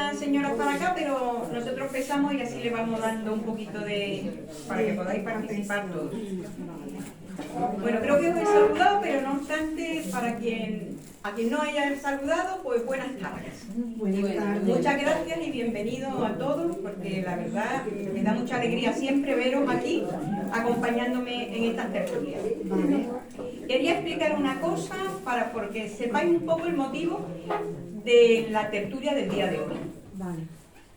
las señoras para acá, pero nosotros empezamos y así le vamos dando un poquito de... para que podáis participar todos. Bueno, creo que os he saludado, pero no obstante, a quien no haya saludado, pues buenas tardes. Muchas gracias y bienvenidos a todos, porque la verdad me da mucha alegría siempre veros aquí, acompañándome en estas tertulias. Quería explicar una cosa porque sepáis un poco el motivo de la tertulia del día de hoy.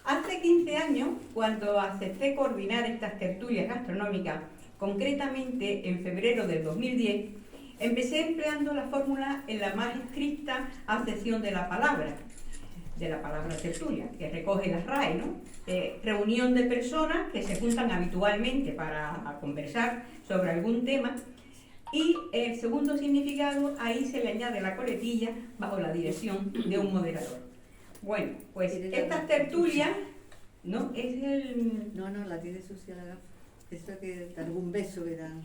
Hace 15 años, cuando acepté coordinar estas tertulias gastronómicas, concretamente en febrero del 2010, empecé empleando la fórmula en la más estricta acepción de la palabra tertulia, que recoge las RAE, ¿no? Reunión de personas que se juntan habitualmente para conversar sobre algún tema, y el segundo significado, ahí se le añade la coletilla bajo la dirección de un moderador. Bueno, pues estas tertulias, ¿no? Es el... No, la tiene sucia la gafa. Esto que te algún beso que dan.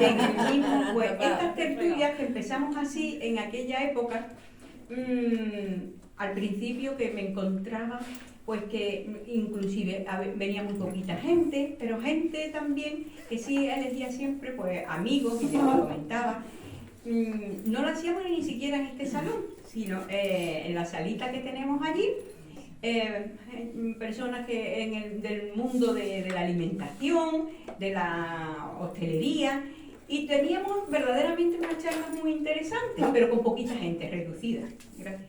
En el mismo, pues estas tertulias que empezamos así en aquella época, al principio que me encontraba, pues que inclusive venía muy poquita gente, pero gente también que sí elegía siempre, pues amigos, y que me comentaba. No lo hacíamos ni siquiera en este salón, sino en la salita que tenemos allí. Personas que del mundo de la alimentación, de la hostelería, y teníamos verdaderamente unas charlas muy interesantes, pero con poquita gente, reducida. Gracias.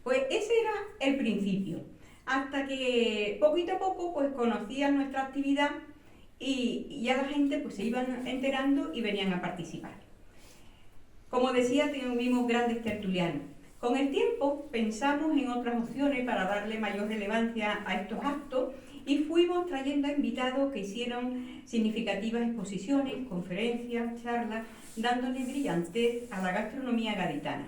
Pues ese era el principio, hasta que poquito a poco pues conocían nuestra actividad y ya la gente pues se iban enterando y venían a participar. Como decía, tuvimos grandes tertulianos. Con el tiempo pensamos en otras opciones para darle mayor relevancia a estos actos y fuimos trayendo a invitados que hicieron significativas exposiciones, conferencias, charlas, dándole brillantez a la gastronomía gaditana.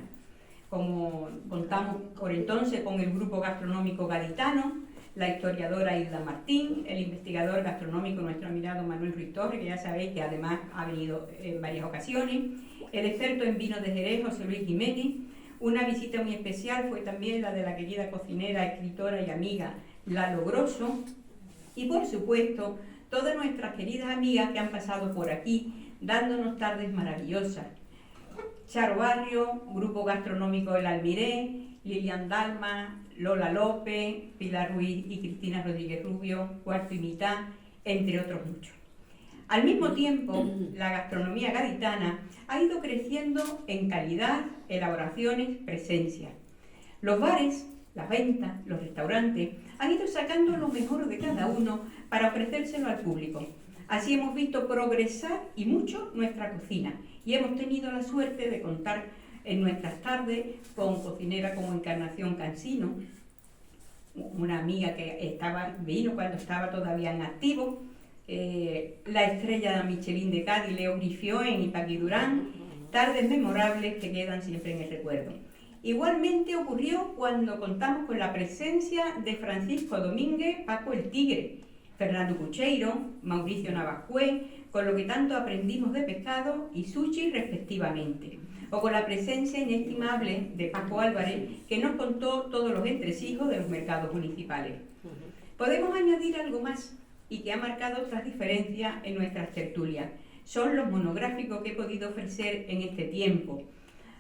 Como contamos por entonces con el Grupo Gastronómico Gaditano, la historiadora Hilda Martín, el investigador gastronómico nuestro admirado Manuel Ruiz Torres, que ya sabéis que además ha venido en varias ocasiones, el experto en vinos de Jerez, José Luis Jiménez. Una visita muy especial fue también la de la querida cocinera, escritora y amiga Lalo Grosso. Y por supuesto, todas nuestras queridas amigas que han pasado por aquí, dándonos tardes maravillosas. Charo Barrio, Grupo Gastronómico El Almiré, Lilian Dalma, Lola López, Pilar Ruiz y Cristina Rodríguez Rubio, Cuarto y Mitad, entre otros muchos. Al mismo tiempo, la gastronomía gaditana ha ido creciendo en calidad, elaboraciones, presencia. Los bares, las ventas, los restaurantes han ido sacando lo mejor de cada uno para ofrecérselo al público. Así hemos visto progresar y mucho nuestra cocina y hemos tenido la suerte de contar en nuestras tardes con cocineras como Encarnación Cansino, una amiga que vino cuando estaba todavía en activo, la estrella de Michelin de Cádiz, Leo Grifioen y Paqui Durán, tardes memorables que quedan siempre en el recuerdo. Igualmente ocurrió cuando contamos con la presencia de Francisco Domínguez, Paco el Tigre, Fernando Cucheiro, Mauricio Navajué, con lo que tanto aprendimos de pescado y sushi respectivamente, o con la presencia inestimable de Paco Álvarez, que nos contó todos los entresijos de los mercados municipales. Podemos añadir algo más y que ha marcado otras diferencias en nuestras tertulias. Son los monográficos que he podido ofrecer en este tiempo.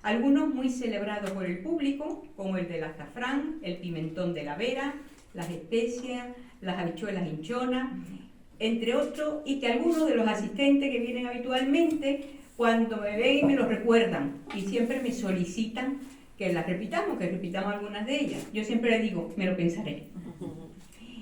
Algunos muy celebrados por el público, como el del azafrán, el pimentón de la Vera, las especias, las habichuelas hinchonas, entre otros, y que algunos de los asistentes que vienen habitualmente, cuando me ven me lo recuerdan y siempre me solicitan que repitamos algunas de ellas. Yo siempre les digo, me lo pensaré.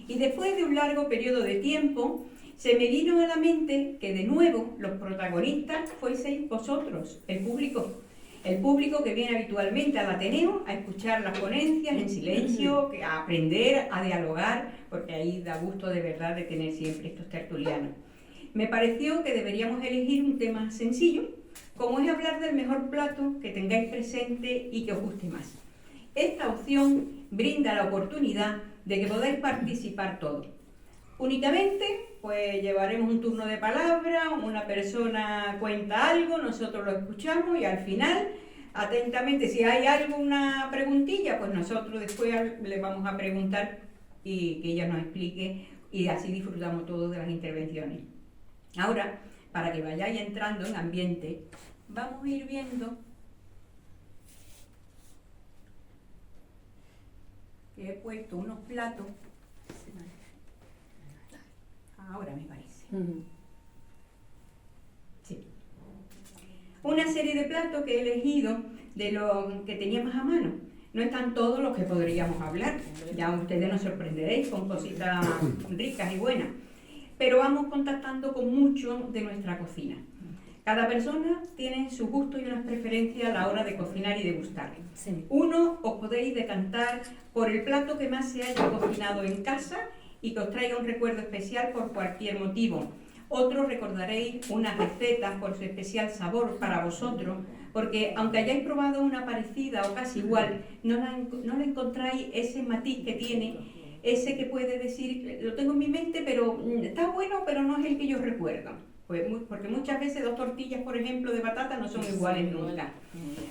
Y después de un largo periodo de tiempo, se me vino a la mente que de nuevo los protagonistas fueseis vosotros, el público que viene habitualmente al Ateneo a escuchar las ponencias en silencio, a aprender, a dialogar, porque ahí da gusto de verdad de tener siempre estos tertulianos. Me pareció que deberíamos elegir un tema sencillo, como es hablar del mejor plato que tengáis presente y que os guste más. Esta opción brinda la oportunidad de que podáis participar todos. Únicamente, pues llevaremos un turno de palabra, una persona cuenta algo, nosotros lo escuchamos y al final atentamente. Si hay alguna preguntilla, pues nosotros después le vamos a preguntar y que ella nos explique, y así disfrutamos todos de las intervenciones. Ahora, para que vayáis entrando en ambiente, vamos a ir viendo que he puesto unos platos. Ahora me parece. Sí. Una serie de platos que he elegido de los que teníamos a mano. No están todos los que podríamos hablar. Ya ustedes nos sorprenderéis con cositas ricas y buenas. Pero vamos contactando con mucho de nuestra cocina. Cada persona tiene su gusto y unas preferencias a la hora de cocinar y degustar. Sí. Uno, os podéis decantar por el plato que más se haya cocinado en casa y que os traiga un recuerdo especial por cualquier motivo. Otros recordaréis unas recetas por su especial sabor para vosotros, porque aunque hayáis probado una parecida o casi igual, no le encontráis ese matiz que tiene, ese que puede decir, lo tengo en mi mente, pero está bueno, pero no es el que yo recuerdo. Pues porque muchas veces 2 tortillas, por ejemplo, de patata no son iguales nunca.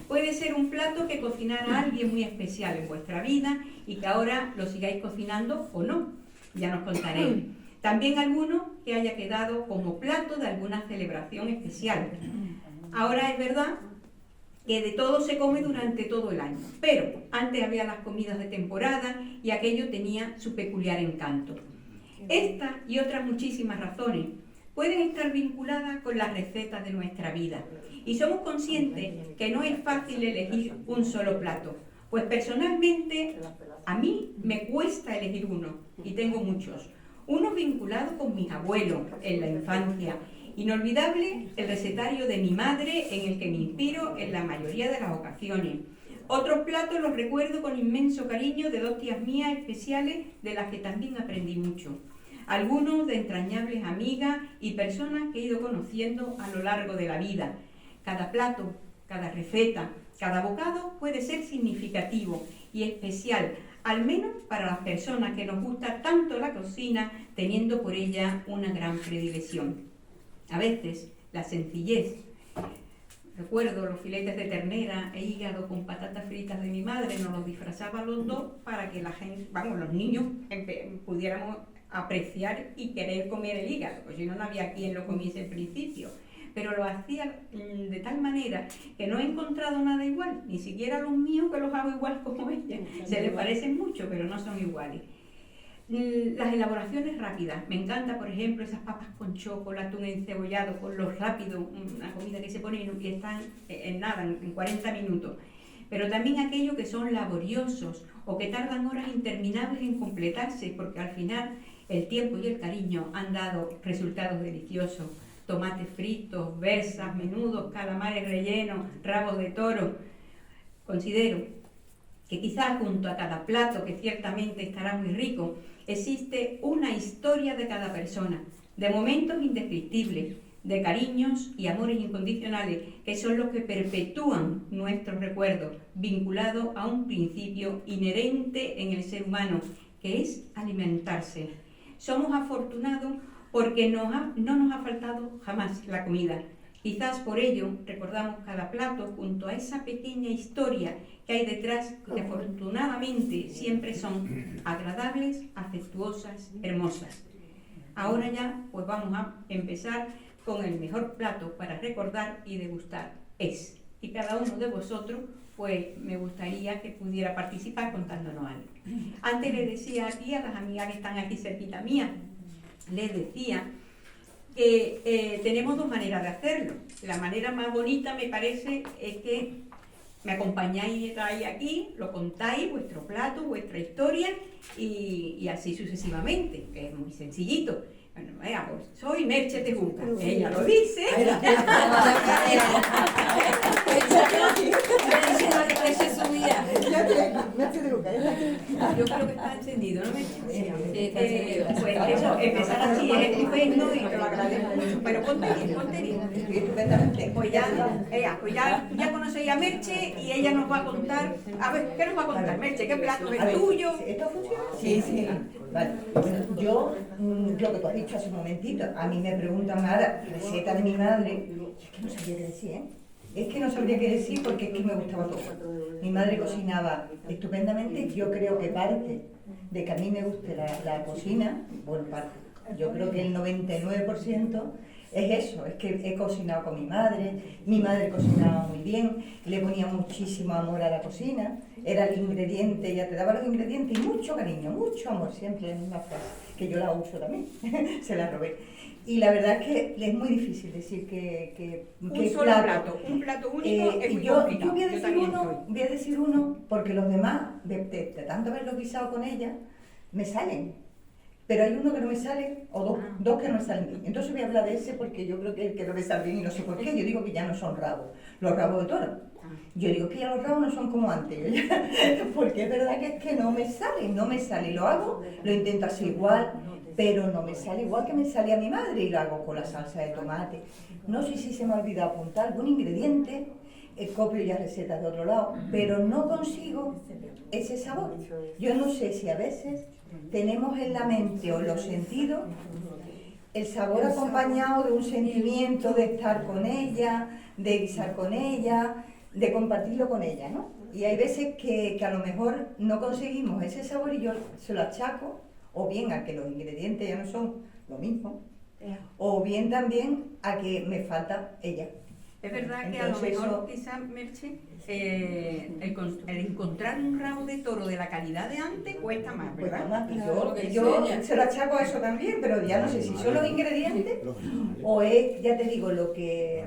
Puede ser un plato que cocinara alguien muy especial en vuestra vida y que ahora lo sigáis cocinando o no, ya nos contaréis. También alguno que haya quedado como plato de alguna celebración especial. Ahora es verdad que de todo se come durante todo el año, pero antes había las comidas de temporada y aquello tenía su peculiar encanto. Estas y otras muchísimas razones pueden estar vinculadas con las recetas de nuestra vida y somos conscientes que no es fácil elegir un solo plato, pues personalmente a mí me cuesta elegir uno y tengo muchos. Unos vinculados con mis abuelos en la infancia. Inolvidable el recetario de mi madre en el que me inspiro en la mayoría de las ocasiones. Otros platos los recuerdo con inmenso cariño de 2 tías mías especiales de las que también aprendí mucho. Algunos de entrañables amigas y personas que he ido conociendo a lo largo de la vida. Cada plato, cada receta, cada bocado puede ser significativo y especial, al menos para las personas que nos gusta tanto la cocina, teniendo por ella una gran predilección. A veces, la sencillez. Recuerdo los filetes de ternera e hígado con patatas fritas de mi madre, nos los disfrazaba los dos para que la gente, los niños pudiéramos apreciar y querer comer el hígado, pues si no, no había quien lo comiese al principio. Pero lo hacía de tal manera que no he encontrado nada igual, ni siquiera los míos que los hago igual como ella. Se les parecen mucho, pero no son iguales. Las elaboraciones rápidas. Me encanta, por ejemplo, esas papas con chocolate, atún encebollado, con lo rápido, una comida que se pone y están en nada, en 40 minutos. Pero también aquellos que son laboriosos o que tardan horas interminables en completarse, porque al final el tiempo y el cariño han dado resultados deliciosos. Tomates fritos, berzas, menudos, calamares rellenos, rabos de toro. Considero que quizás junto a cada plato, que ciertamente estará muy rico, existe una historia de cada persona, de momentos indescriptibles, de cariños y amores incondicionales, que son los que perpetúan nuestros recuerdos, vinculados a un principio inherente en el ser humano, que es alimentarse. Somos afortunados porque no nos ha faltado jamás la comida. Quizás por ello recordamos cada plato junto a esa pequeña historia que hay detrás, que afortunadamente siempre son agradables, afectuosas, hermosas. Ahora ya pues vamos a empezar con el mejor plato para recordar y degustar es. Y cada uno de vosotros pues me gustaría que pudiera participar contándonos algo. Antes les decía aquí a las amigas que están aquí cerquita mía, les decía que tenemos 2 maneras de hacerlo. La manera más bonita me parece es que me acompañáis aquí, lo contáis, vuestro plato, vuestra historia y así sucesivamente, que es muy sencillito. Bueno, veamos, soy Merche Tejuca, ella lo dice. Ese es su día. Yo creo que está encendido, ¿no? Pues eso, empezar así es estupendo y te lo agradezco mucho, pero ponte bien. Pues ya conocéis a Merche y ella nos va a contar, a ver, ¿qué nos va a contar, Merche? ¿Qué plato es tuyo? ¿Esto funciona? Sí, sí. Vale. Bueno, yo, lo que tú has dicho hace un momentito, a mí me preguntan ahora, receta de mi madre, es que no sabía qué decir, ¿eh? Es que no sabría qué decir porque es que me gustaba todo. Mi madre cocinaba estupendamente. Yo creo que parte de que a mí me guste la cocina, bueno, parte, yo creo que el 99% es eso, es que he cocinado con mi madre cocinaba muy bien, le ponía muchísimo amor a la cocina, era el ingrediente, ella te daba los ingredientes y mucho cariño, mucho amor, siempre la misma frase, que yo la uso también, se la robé. Y la verdad es que es muy difícil decir que un solo plato, un plato único es muy yo complicado. voy a Yo decir también uno, estoy. voy a decir uno, porque los demás, de tanto haberlo guisado con ella, me salen. Pero hay uno que no me sale, o dos que no me salen bien. Entonces voy a hablar de ese porque yo creo que el que no me sale bien y no sé por qué. Yo digo que ya no son rabos, los rabos de toro. Yo digo que ya los rabos no son como antes, porque es verdad que es que no me sale. Lo hago, lo intento hacer igual, pero no me sale igual que me sale a mi madre y lo hago con la salsa de tomate. No sé si se me ha olvidado apuntar algún ingrediente, copio ya recetas de otro lado, pero no consigo ese sabor. Yo no sé si a veces tenemos en la mente o en los sentidos el sabor acompañado de un sentimiento de estar con ella, de guisar con ella, de compartirlo con ella, ¿no? Y hay veces que a lo mejor no conseguimos ese sabor y yo se lo achaco, o bien a que los ingredientes ya no son lo mismo, o bien también a que me falta ella. Es verdad que Entonces, a lo mejor eso- quizás, Merche, el encontrar un rabo de toro de la calidad de antes cuesta más, Pues ¿verdad? mamá, Claro, que yo enseña. se lo achaco a eso también, pero ya no sé si son los ingredientes o es, ya te digo, lo Lo que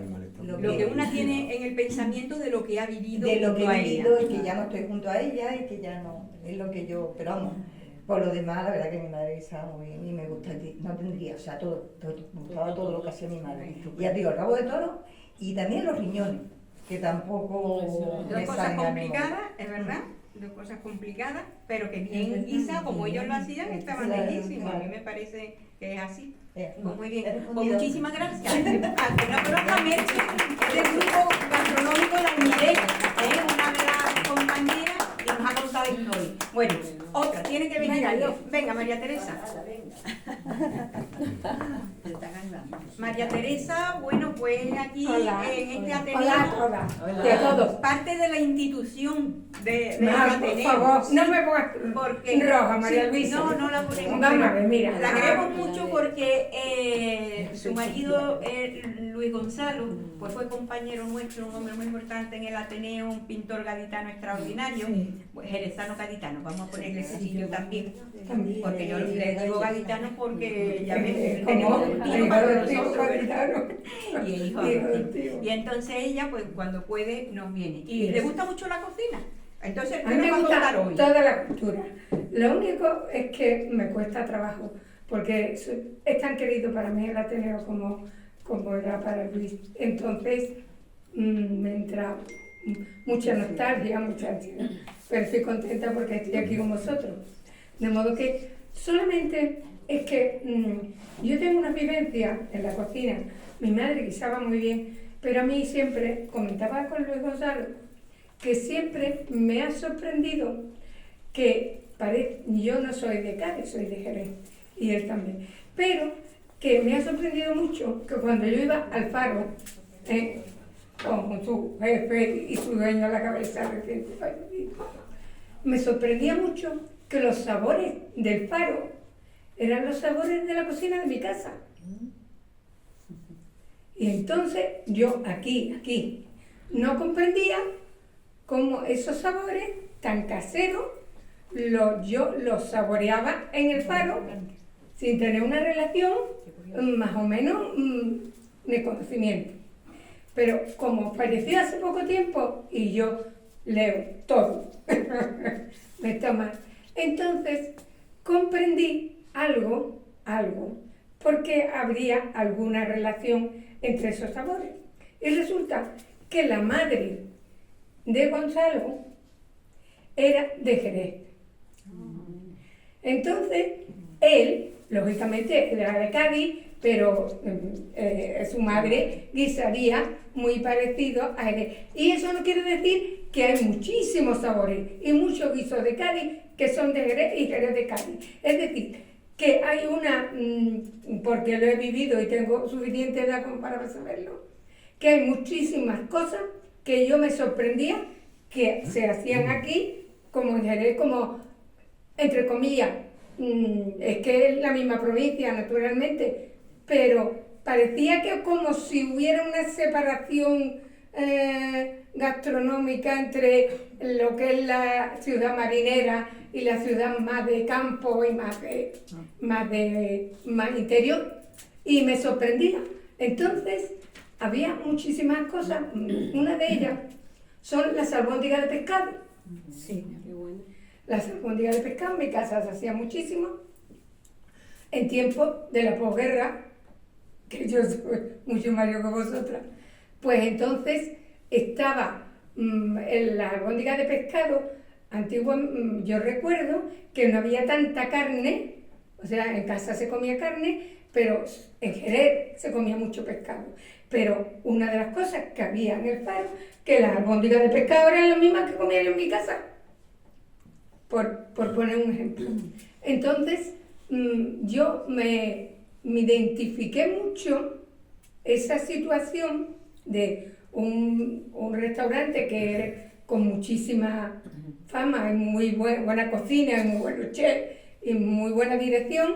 que una tiene en el pensamiento de lo que ha vivido de lo que junto a he ella. vivido y que ya no estoy junto a ella y que ya no, es lo que yo, pero vamos, por lo demás, la verdad que mi madre guisaba muy bien y me gusta, no tendría, o sea, me gustaba todo lo que hacía mi madre. Y ya te digo, el rabo de toro y también los riñones, que tampoco Dos me cosas salen al complicadas, momento. es verdad, dos cosas complicadas, pero que bien guisadas, como ellos lo hacían, estaban Claro, riquísimos. A mí claro. me parece que es así. Pues Pues muy bien, he pues respondido. muchísimas gracias. Al que no conozca a Merche, es del grupo gastronómico de Almiré, es una de las compañeras y nos ha contado la historia. Bueno, otra, tiene que venir alguien. Venga, María Teresa. Te está ganando. María Teresa, bueno, pues aquí Hola. en este Hola, Ateneo, hola. De todos. parte de la institución del Por Ateneo. favor, no me pongas Porque, roja, María sí, Luisa. no la ponemos. Vamos a pero ver, mira. La queremos mucho porque su marido, Luis Gonzalo, pues fue compañero nuestro, un hombre muy importante en el Ateneo, un pintor gaditano extraordinario, pues jerezano gaditano, vamos a ponerle ese sitio también, porque yo le digo gaditano porque ya ves, tenemos un tío para nosotros, ¿verdad? Y el hijo adoptivo. Y entonces ella, pues cuando puede, nos viene. Y le gusta mucho la cocina. Entonces, A ¿qué mí nos me va a contar gusta hoy? toda la cultura. Lo único es que me cuesta trabajo, porque es tan querido para mí el Ateneo como era para Luis. Entonces me entra mucha nostalgia, mucha ansiedad. Pero estoy contenta porque estoy aquí con vosotros. De modo que solamente es que yo tengo una vivencia en la cocina. Mi madre guisaba muy bien, pero a mí siempre, comentaba con Luis Gonzalo, que siempre me ha sorprendido que yo no soy de Cádiz, soy de Jerez, y él también, pero que me ha sorprendido mucho que cuando yo iba al Faro, con su jefe y su dueño a la cabeza, recién fallecido, me sorprendía mucho que los sabores del Faro eran los sabores de la cocina de mi casa. Y entonces yo aquí, no comprendía cómo esos sabores tan caseros yo los saboreaba en el Faro sin tener una relación más o menos de conocimiento. Pero como falleció hace poco tiempo y yo leo todo, me toma. Entonces comprendí algo, porque habría alguna relación entre esos sabores. Y resulta que la madre de Gonzalo era de Jerez. Entonces, él, lógicamente, era de Cádiz, pero su madre guisaría muy parecido a Jerez. Y eso no quiere decir que hay muchísimos sabores y muchos guisos de Cádiz que son de Jerez y Jerez de Cádiz. Es decir, que hay una, porque lo he vivido y tengo suficiente edad como para saberlo, que hay muchísimas cosas que yo me sorprendía que se hacían aquí, como en Jerez, como, entre comillas, es que es la misma provincia, naturalmente, pero parecía que como si hubiera una separación gastronómica entre lo que es la ciudad marinera y la ciudad más de campo y más interior, y me sorprendía. Entonces, había muchísimas cosas, una de ellas son las albóndigas de pescado. Sí, qué bueno. Las albóndigas de pescado en mi casa se hacía muchísimo. En tiempo de la posguerra, que yo soy mucho mayor que vosotras, pues entonces estaba en la albóndiga de pescado antigua. Yo recuerdo que no había tanta carne, o sea, en casa se comía carne, pero en Jerez se comía mucho pescado. Pero una de las cosas que había en el Faro, que las albóndigas de pescado eran las mismas que comía yo en mi casa, por poner un ejemplo. Entonces, yo me identifiqué mucho esa situación de un restaurante que era con muchísima fama y muy buena cocina y muy buenos chefs y muy buena dirección,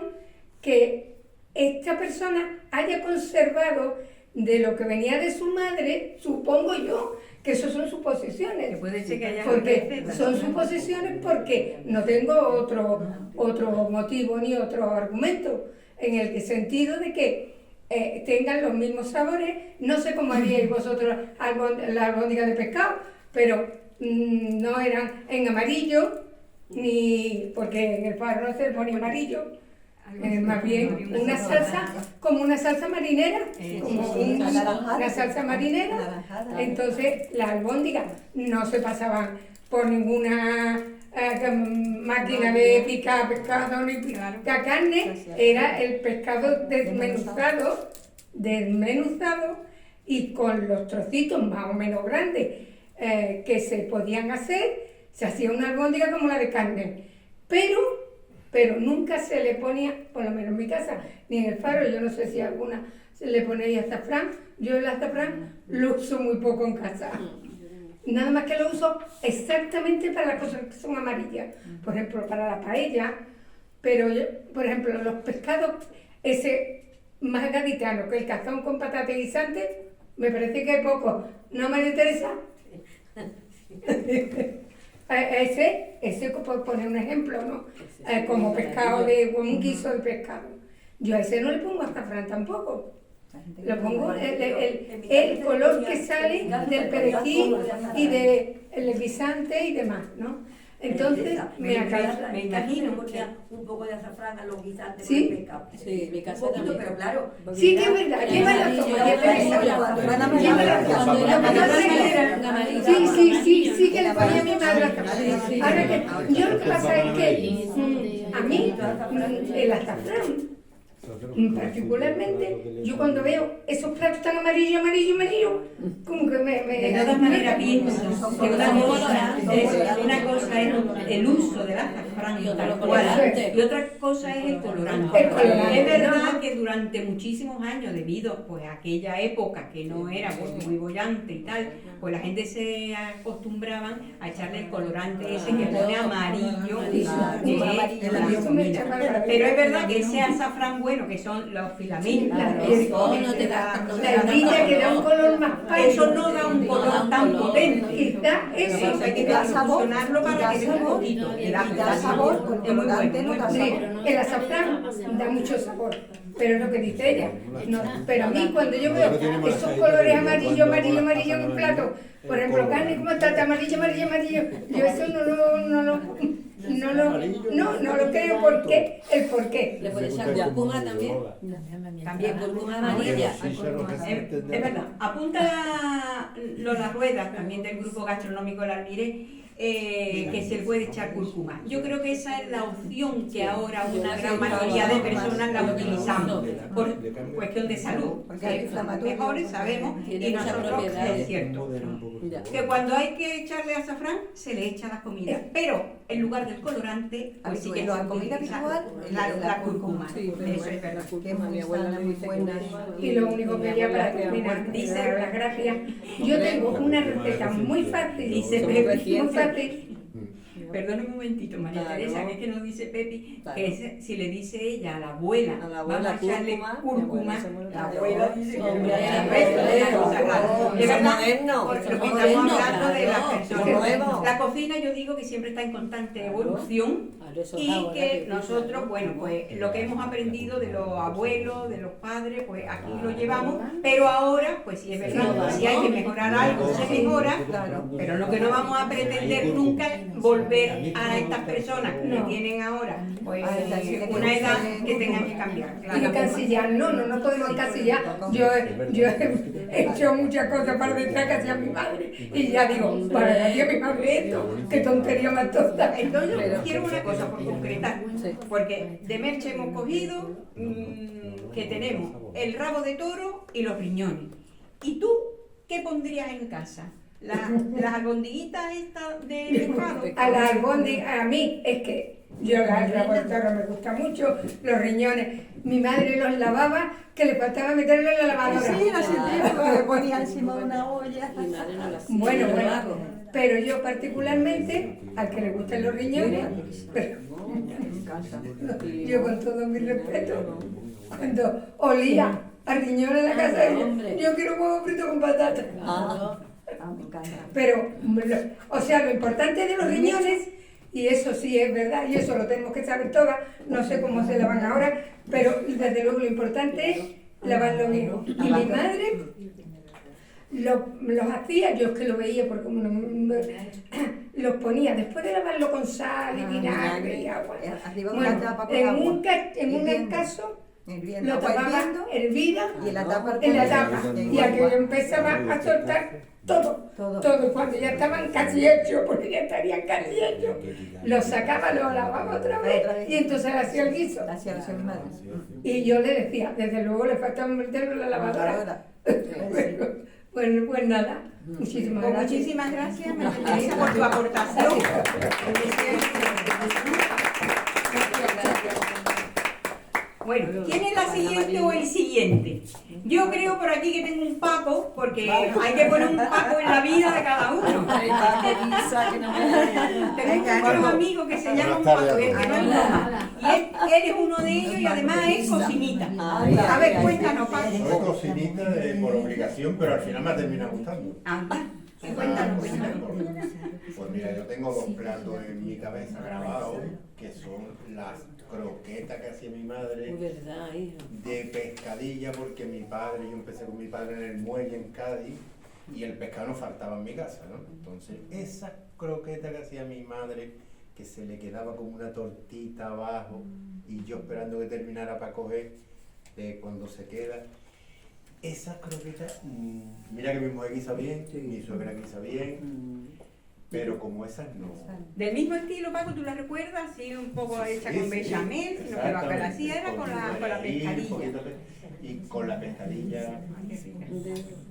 que esta persona haya conservado de lo que venía de su madre, supongo yo, que eso son suposiciones. Que puede ser que haya Porque recetas, son ¿no? suposiciones porque no tengo otro motivo ni otro argumento, en el sentido de que tengan los mismos sabores. No sé cómo haríais vosotros la albóndiga de pescado, pero no eran en amarillo, ni porque en el Faro no se pone amarillo. Más bien una salsa, como una salsa marinera, como una salsa marinera. Naranjada. Entonces las albóndigas no se pasaban por ninguna máquina de picar pescado ni picar carne, era el pescado desmenuzado y con los trocitos más o menos grandes que se podían hacer, se hacía una albóndiga como la de carne, pero nunca se le ponía, por lo menos en mi casa, ni en el Faro, yo no sé si alguna se le ponía azafrán. Yo el azafrán lo uso muy poco en casa. Nada más que lo uso exactamente para las cosas que son amarillas. Por ejemplo, para la paella, pero yo, por ejemplo, los pescados, ese más gaditano que el cazón con patata y guisante, me parece que hay poco. ¿No, María Teresa? Ese por poner un ejemplo, ¿no? Como pescado un guiso de pescado. Yo a ese no le pongo azafrán tampoco. Le pongo el color que sale del perejil y del guisante y demás, ¿no? Entonces me imagino un poco de azafrán a los guisantes ¿Sí? con el pescado. Sí, mi casa Un poquito, también. pero claro. Sí, que es verdad, lleva razón, sí, que le ponía a mi madre azafrán. Ahora que, yo lo que pasa es que a mí el azafrán, particularmente, yo cuando veo esos platos tan amarillo, como que De todas maneras, pienso que una cosa es el uso del azafrán tal cual, y otra cosa es el colorante. El colorante. Es verdad que durante muchísimos años, debido pues, a aquella época que no era pues, muy bollante y tal, pues la gente se acostumbraba a echarle el colorante ese que pone amarillo. Pero es verdad que ese azafrán bueno, que son los filamentos, la hebilla que da un color más pálido. eso no da un color tan potente. Quizá eso Hay que fusionarlo para que dé un poquito. Da sabor, porque es muy colorante bueno. no da Sí, sabor. el azafrán da mucho sabor, pero es lo que dice ella. No, pero a mí cuando yo veo esos colores amarillo en un plato, por ejemplo, carne como está amarillo, yo eso no lo creo porque el porqué. Le puedes echar cúrcuma también. También cúrcuma amarilla. Es verdad. Apunta Lola Ruedas, también del grupo gastronómico El Almiré, que se le puede echar cúrcuma. Yo creo que esa es la opción que ahora una gran mayoría de personas la utilizamos por cuestión de salud, Porque hay inflamatorio. mejores sabemos y Tiene muchas nosotros propiedades. es cierto Ya. que cuando hay que echarle azafrán se le echa a las comidas, pero en lugar del colorante pues sí que Habitual, se la comida utiliza habitual, la cúrcuma. Sí, Eso es verdad. Mi abuela le dice Y lo único que ella para terminar, Dice- dice las gracias. Yo tengo una receta muy fácil, Dice muy Pepi. fácil. Perdón un momentito, María Claro. Teresa, que es que nos dice Pepi, Claro. que si le dice ella a la abuela, A la abuela vamos a echarle cúrcuma, cúrcuma, mi abuela se muere. la abuela dice que Hombre, no, hombre, es una cosa rara. eso De es verdad, moderno, porque eso es estamos moderno, hablando de las claro, personas. eso es nuevo. La cocina yo digo que siempre está en constante evolución. Claro, eso es Y ahora que nosotros, bueno, pues lo que hemos aprendido de los abuelos, de los padres, pues aquí lo llevamos, pero ahora, pues sí es verdad, si hay que mejorar algo, se mejora, pero lo que no vamos a pretender nunca es volver a estas personas que No. tienen ahora, pues que una edad que tengan que cambiar. Y encasillar, no podemos encasillar. Yo he hecho muchas cosas para detrás que hacía mi madre. Y ya digo, para que hacía mi madre esto, qué tontería más tonta. Entonces, quiero una cosa por concretar, Sí. porque de Merche hemos cogido que tenemos el rabo de toro y los riñones. ¿Y tú qué pondrías en casa? Las albondiguitas estas de pescado. A la albóndiga, a mí es que yo el rabo de toro me gusta mucho, los riñones. Mi madre los lavaba, que le faltaba meterlo en la lavadora. Sí, así mismo, le ponía encima de una olla. Mi madre no la Bueno, yo lo bueno, hago. pero yo particularmente, al que le gustan los riñones, pero yo con todo mi respeto, cuando olía a riñones en la casa, yo quiero huevo frito con patata. Ah, Me encanta. Pero, o sea, lo importante de los riñones, y eso sí es verdad, y eso lo tenemos que saber todas, no sé cómo se lavan ahora, pero desde luego lo importante es lavarlo bien. Y mi madre los hacía, yo es que lo veía porque como los ponía después de lavarlo con sal y vinagre y agua. Arriba de Bueno, una tapa con en agua. en un Hirviendo. caso Hirviendo, lo agua tapaba hirviendo, hervida y en la tapa en la pones tapa en y agua. aquello empezaba a soltar todo. Todo. Y cuando ya estaban casi hechos, porque ya estarían casi hechos, lo sacaba, lo lavaba otra vez y entonces hacía el guiso. Así lo hacía mi madre. Y yo le decía, desde luego le faltaba meterlo en la lavadora. Bueno, pues nada, muchísimas Pues gracias. muchísimas gracias, María Teresa, por tu aportación. Bueno, ¿quién es la siguiente o el siguiente? Yo creo por aquí que tengo un Paco, porque hay que poner un Paco en la vida de cada uno. Tenemos unos amigos que se llaman Paco, y el que no es broma. Y él es uno de ellos y además es cocinita. A ver, cuéntanos, Paco. Soy cocinita por obligación, pero al final me ha terminado gustando. Anda, cuéntanos. Pues mira, yo tengo dos platos en mi cabeza grabados, que son las croquetas que hacía mi es madre verdad, hijo. de pescadilla, porque mi padre, yo empecé con mi padre en el muelle en Cádiz y el pescado no faltaba en mi casa, ¿no? Entonces, esa croqueta que hacía mi madre, que se le quedaba como una tortita abajo y yo esperando que terminara para coger, cuando se queda, esas croquetas, mira que mi mujer guisa bien, mi suegra guisa bien, pero como esas no. Del mismo estilo, Paco, ¿tú la recuerdas? Sí, un poco hecha Sí, con sí, bechamel, sino que lo que la hacía era con la pescadilla. Y con la pescadilla,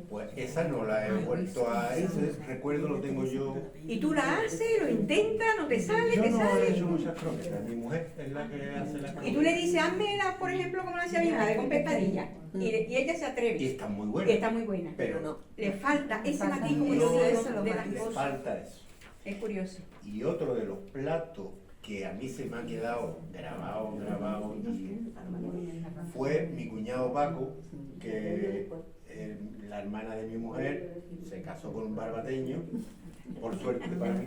pues esa no la he vuelto a... Ese recuerdo lo tengo yo. ¿Y tú la haces, lo intentas, no te sale, Yo te no he sale? hecho muchas croquetas, mi mujer es la que hace las croquetas. Y tú le dices, házmela, por ejemplo, como la hacía mi madre, con pescadilla. Y ella se Y atreve. está muy Y buena. está muy buena. Pero no, Le falta ese matiz, como eso, yo digo, eso es lo de más las le cosas. falta eso. Es curioso. Y otro de los platos que a mí se me ha quedado grabado, y fue mi cuñado Paco, que la hermana de mi mujer se casó con un barbateño, por suerte para mí.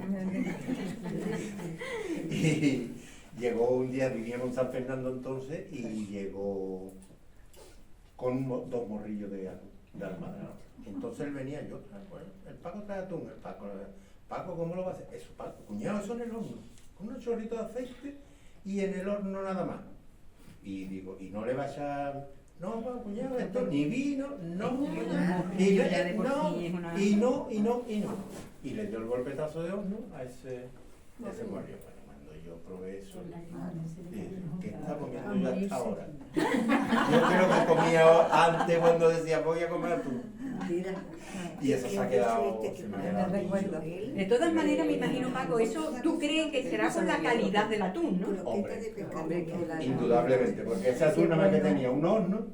Y llegó un día, vivíamos en San Fernando entonces, y llegó con dos morrillos de almadraba. Entonces él venía, yo traía, bueno, el Paco trae atún, el Paco, ¿cómo lo va a hacer? Eso, Paco, cuñado, eso en el horno, con unos chorritos de aceite y en el horno nada más. Y digo, y no le va a echar, no, Paco, cuñado, esto ni vino, no, y no, y no. y le dio el golpetazo de horno a ese muelle. Bueno, cuando yo probé eso, dije, ¿qué está comiendo yo hasta ahora? Yo creo que comía antes cuando decía, voy a comer atún. Mira. Y eso se ha quedado, se me ha quedado recuerdo. De todas maneras, me imagino, Paco, eso tú crees que será por la calidad del atún, ¿no? Indudablemente, porque ese atún nada más que tenía un horno,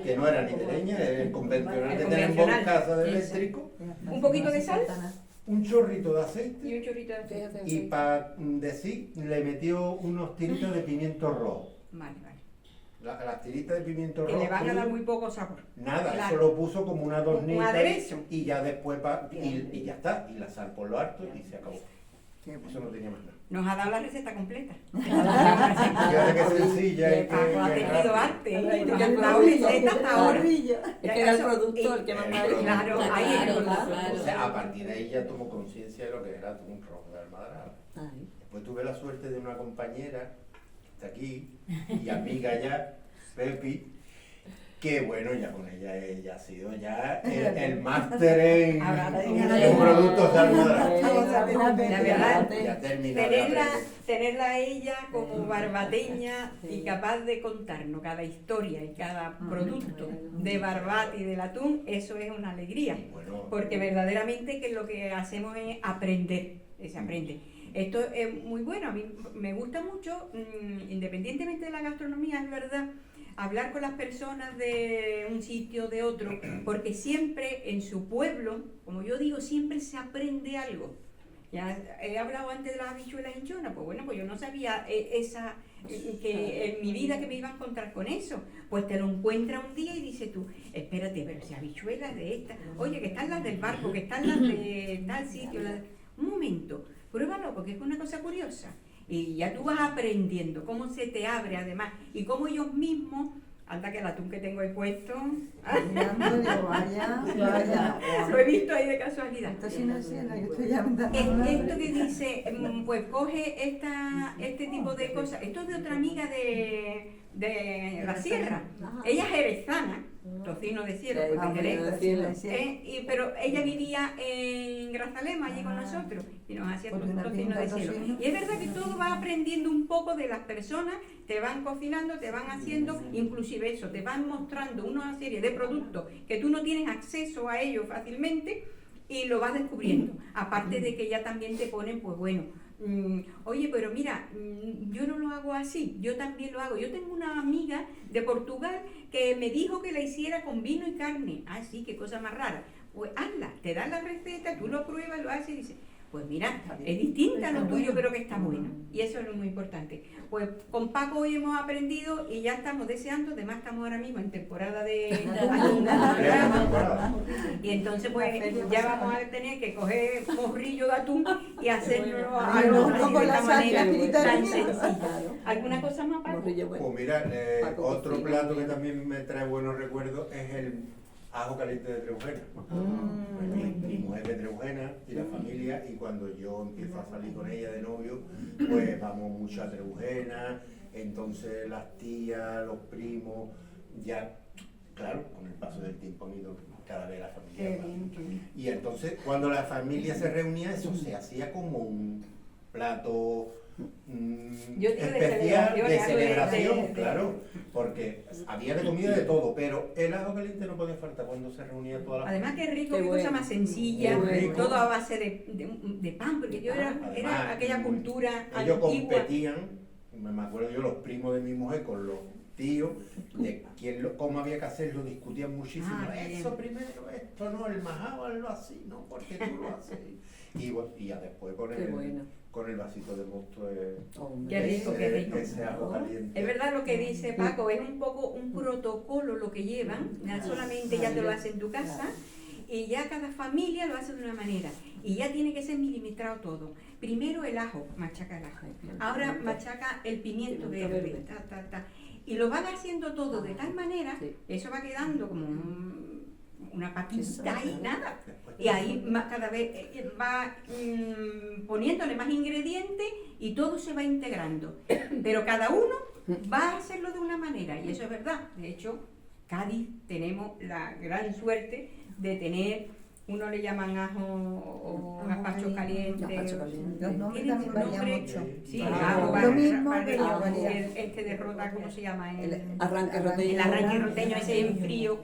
que no era ni de leña, era el convencional que tenemos en casa de eléctrico, Un poquito de sal un chorrito de y aceite, un chorrito de aceite. y para decir, le metió unos tiritos de pimiento rojo. Vale, vale. Las tiritas de pimiento Que rojo. le van a dar muy poco sabor. Nada, Claro. eso lo puso como una adornito. Un aderezo. Y ya después, y ya está, y la sal por lo harto y se acabó. Eso no tenía más nada. Nos ha dado la receta completa. Fíjate qué sencilla y Paco ha qué tenido rápida. arte, nos ha dado receta hasta ahora. Es que era el producto el que más mandaba. Claro, ahí es el producto. O sea, a partir de ahí ya tomó conciencia de lo que era un rojo de almadraba. Ay. Después tuve la suerte de una compañera que está aquí y amiga ya, Pepi, que bueno, ya con ella ha sido ya el máster en productos de almadraba. La verdad, Ya terminé de aprender. tenerla a ella como barbateña y capaz de contarnos cada historia y cada producto de Barbate y del atún, eso es una alegría. Y bueno, Porque verdaderamente que lo que hacemos es aprender, se aprende. Esto es muy bueno, a mí me gusta mucho, independientemente de la gastronomía, es verdad, hablar con las personas de un sitio, de otro, porque siempre en su pueblo, como yo digo, siempre se aprende algo. Ya he hablado antes de las habichuelas hinchonas, pues bueno, pues yo no sabía que en mi vida que me iba a encontrar con eso. Pues te lo encuentras un día y dices tú, espérate, pero si habichuelas de esta, oye, que están las del barco, que están las de tal sitio, un momento, pruébalo porque es una cosa curiosa. Y ya tú vas aprendiendo cómo se te abre además y cómo ellos mismos, anda que el atún que tengo ahí puesto, lo he visto ahí de casualidad. Esto que dice, pues coge este tipo de cosas, esto es de otra amiga de la sierra, ella es jerezana, tocino de sierra, porque Jerez, pero ella vivía en Grazalema allí con nosotros y nos hacía tocino de cielo. Y es verdad que todo va aprendiendo un poco de las personas, te van cocinando, te van haciendo, inclusive eso, te van mostrando una serie de productos que tú no tienes acceso a ellos fácilmente y lo vas descubriendo. Aparte de que ya también te ponen, pues bueno, oye, pero mira, yo no lo hago así, yo también lo hago. Yo tengo una amiga de Portugal que me dijo que la hiciera con vino y carne. Ah, sí, qué cosa más rara. Pues hazla, te dan la receta, tú lo pruebas, lo haces y dices, pues mira, es distinta a lo tuyo, pero que está bueno. Y eso es lo muy importante. Pues con Paco hoy hemos aprendido y ya estamos deseando, además estamos ahora mismo en temporada de y entonces pues ya vamos a tener que coger morrillo de atún y hacerlo algo así de esta manera tan sencilla. ¿Alguna cosa más, Paco? Pues mira, otro plato que también me trae buenos recuerdos es el ajo caliente de Trebujena. Mi mujer de Trebujena y la familia, y cuando yo empiezo a salir con ella de novio, pues vamos mucho a Trebujena, entonces las tías, los primos, ya, claro, con el paso del tiempo han ido cada vez la familia más. Y entonces cuando la familia se reunía, eso se hacía como un plato Yo digo especial de celebración, de- claro, porque había de comida de todo, pero el ajo caliente no podía faltar cuando se reunía toda la Además que rico, Qué qué cosa bueno. más sencilla, Qué rico. todo a base de pan, porque yo era Además, aquella cultura ellos antigua. competían, me acuerdo yo, los primos de mi mujer con los tíos, de cómo había que hacerlo, discutían muchísimo. Ah, qué Eso bien. primero, esto no, el majado, hazlo así, no, porque tú lo haces. Y, bueno, y ya después Qué bueno. con el vasito de mosto Qué rico, qué rico. ese ajo caliente. Es verdad lo que dice Paco, es un poco un protocolo lo que llevan, no solamente ya te lo hacen en tu casa y ya cada familia lo hace de una manera y ya tiene que ser milimetrado todo. Primero el ajo, machaca el ajo, ahora machaca el pimiento verde, y lo van haciendo todo de tal manera, eso va quedando como una papita ahí, nada. Y ahí cada vez va poniéndole más ingredientes y todo se va integrando. Pero cada uno va a hacerlo de una manera y eso es verdad. De hecho, Cádiz tenemos la gran suerte de tener uno le llaman ajo o gazpacho caliente. Gazpacho caliente. Los nombres Tiene también un varían nombre, mucho. sí, Ah, ajo, lo mismo, barra- pero ajo, varía. este de rota, ¿cómo se llama? El arranque roteño. El arranque roteño ese en frío.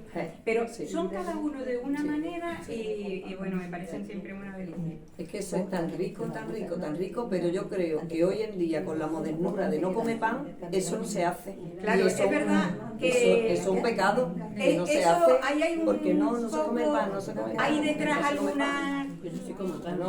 Pero Sí. son cada uno de una Sí. manera y bueno, me parecen siempre una delicia. Es que eso es tan rico, pero yo creo que hoy en día con la modernura de no comer pan, eso no se hace. Claro, Y es verdad que eso es un pecado que no se eso, hace, ahí hay un porque no se come poco- pan, no se come pan. hay detrás no se come alguna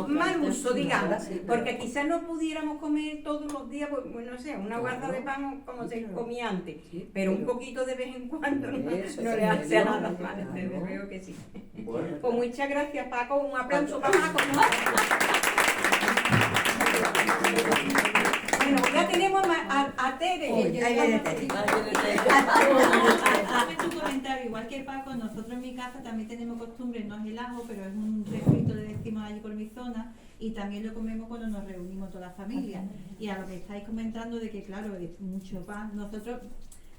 pan. mal uso, digamos, porque quizás no pudiéramos comer todos los días, pues no sé, una guarda de pan como se comía antes, pero un poquito de vez en cuando no Eso, le sí, hace a nada claro. mal, desde luego que sí. Bueno. Pues muchas gracias, Paco, un aplauso para Paco. Bueno, ya tenemos a Tere. Ahí viene Tere. Solamente un comentario, igual que Paco, nosotros en mi casa también tenemos costumbre, no es el ajo, pero es un refrito, le decimos allí por mi zona, y también lo comemos cuando nos reunimos toda la familia. Y a lo que estáis comentando de que, claro, es mucho pan, nosotros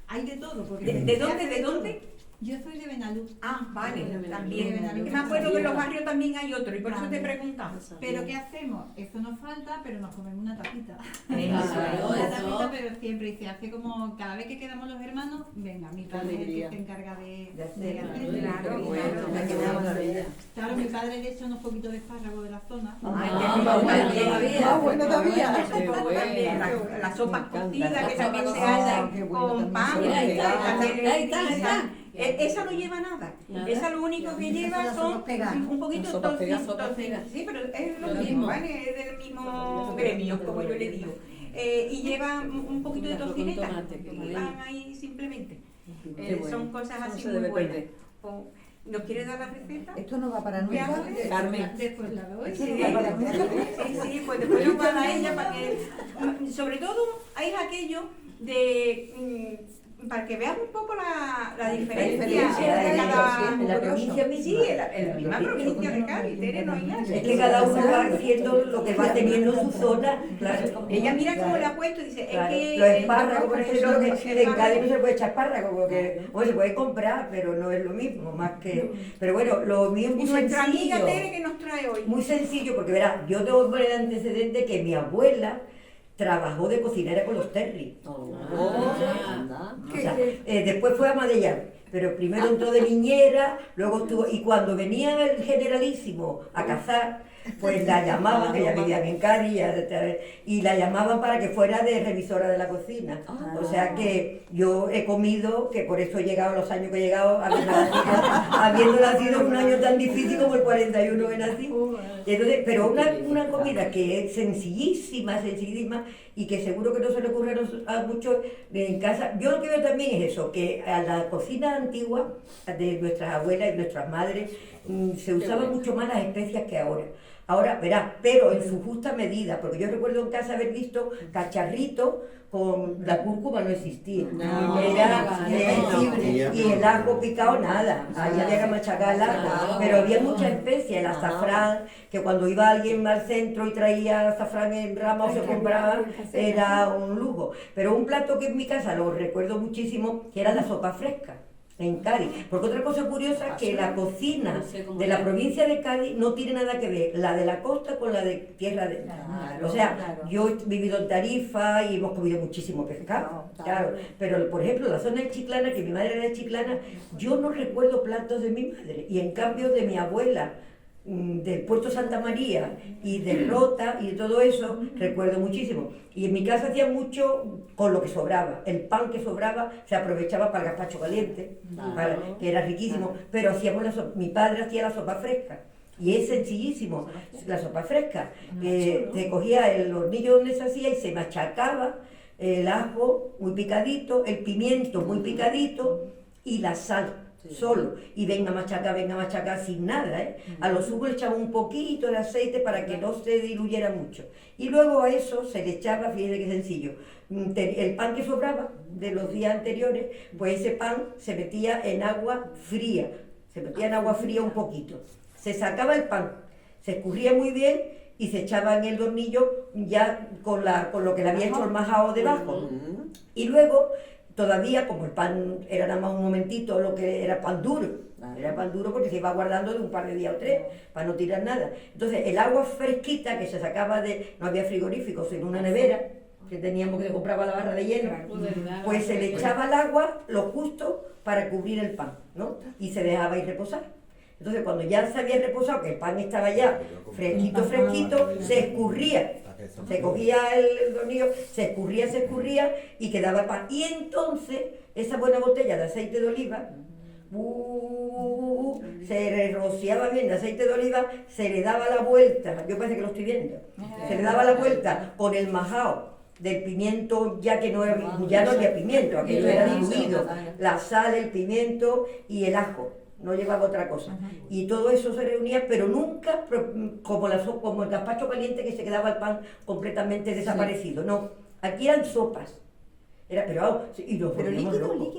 hay de todo. Porque ¿De dónde? ¿De dónde? Yo soy de Benalú. Ah, vale, De también. Benalú. Me acuerdo que en los barrios también hay otro y por eso te preguntaba. Pero ¿qué hacemos? Eso nos falta, pero nos comemos una tapita. Claro, Una tapita, pero siempre, y se hace como cada vez que quedamos los hermanos, venga, mi padre es el que se encarga de hacerlo. Claro, Claro, mi padre le echa unos poquitos de espárragos de la zona. Ay, Más bueno todavía. Las sopas cocidas que Las también sopas se cocidas, hacen qué bueno, con también pan. se Ahí está, también ahí está, ahí está. Esa no lleva nada. Esa lo único que lleva son un poquito Sopas pegadas, torcidos. sopas pegadas. Sí, pero es lo mismo, ¿vale? Es del mismo gremio, como yo le digo. Y lleva un poquito de tocineta. Y van ahí simplemente. Qué bueno. Son cosas Eso no así se muy debe buenas. perder. ¿Nos quieres dar la receta? Esto no va para Ya, nunca. Carmen. Después la doy. Esto Sí, no va para nunca. sí, pues después nos van a ella para que, sobre todo, es aquello de, para que veas un poco la diferencia de cada... En la provincia Sí, en la misma provincia de Cádiz, Tere, no hay nada. es que cada uno va haciendo lo que va teniendo en su zona, claro. Ella mira cómo le ha puesto y dice, es Claro. que... Los espárragos, por ejemplo, que en Cádiz no se el puede echar espárragos, porque se puede comprar, pero no es lo mismo, más que... Pero bueno, lo mío es muy Y nuestra amiga sencillo. Tere que nos trae hoy. Muy sencillo, porque verás, yo tengo que poner antecedente que mi abuela trabajó de cocinera con los Terry. Anda. O sea, después fue ama de llave, pero primero entró de niñera, luego estuvo, y cuando venía el generalísimo a cazar, pues la llamaban, que ya vivían en Cádiz, y la llamaban para que fuera de revisora de la cocina. O sea que yo he comido, que por eso he llegado a los años que he llegado, habiendo nacido en un año tan difícil como el 41 que nací. Entonces, pero una comida que es sencillísima, y que seguro que no se le ocurre a muchos en casa. Yo lo que veo también es eso, que a la cocina antigua de nuestras abuelas y nuestras madres se usaban mucho más las especias que ahora. Ahora, verás, pero en su justa medida, porque yo recuerdo en casa haber visto cacharritos con la cúrcuma no existía. Y el ajo picado nada, ahí había que machacar el ajo, pero había mucha especia, el azafrán, que cuando iba alguien al centro y traía azafrán en rama o se compraba, era un lujo. Pero un plato que en mi casa lo recuerdo muchísimo, que era la sopa fresca. En Cádiz, porque otra cosa curiosa es que la cocina de la provincia de Cádiz no tiene nada que ver la de la costa con la de tierra de... O sea, yo he vivido en Tarifa y hemos comido muchísimo pescado, claro, pero por ejemplo la zona de Chiclana, que mi madre era de Chiclana, yo no recuerdo platos de mi madre, y en cambio de mi abuela, del Puerto Santa María y de Rota y de todo eso, recuerdo muchísimo. Y en mi casa hacía mucho con lo que sobraba. El pan que sobraba se aprovechaba para el gazpacho caliente, que era riquísimo, pero hacíamos mi padre hacía la sopa fresca. Y es sencillísimo, la sopa fresca. Se cogía el hornillo donde se hacía y se machacaba el ajo muy picadito, el pimiento muy picadito y la sal. Solo, y venga a machacar sin nada, A lo sumo le echaba un poquito de aceite para que no se diluyera mucho. Y luego a eso se le echaba, fíjate qué sencillo, el pan que sobraba de los días anteriores, pues ese pan se metía en agua fría, un poquito. Se sacaba el pan, se escurría muy bien y se echaba en el hornillo ya con lo que le había hecho el majao debajo. Y luego todavía, como el pan era nada más un momentito, lo que era pan duro. Era pan duro porque se iba guardando de un par de días o 3 para no tirar nada. Entonces el agua fresquita que se sacaba no había frigoríficos, sino una nevera que teníamos, que se compraba la barra de hielo, pues se le echaba el agua lo justo para cubrir el pan, ¿no? Y se dejaba ir reposar. Entonces cuando ya se había reposado, que el pan estaba ya fresquito, se escurría. Se cogía el tornillo, se escurría y quedaba pan. Y entonces esa buena botella de aceite de oliva se rociaba bien de aceite de oliva, se le daba la vuelta, yo parece que lo estoy viendo, se le daba la vuelta con el majao del pimiento, ya que ya no había pimiento, aquello era diluido, la sal, el pimiento y el ajo, no llevaba otra cosa. Y todo eso se reunía, pero nunca como el gazpacho caliente, que se quedaba el pan completamente desaparecido, no, aquí eran sopas. Y nos volvíamos locos.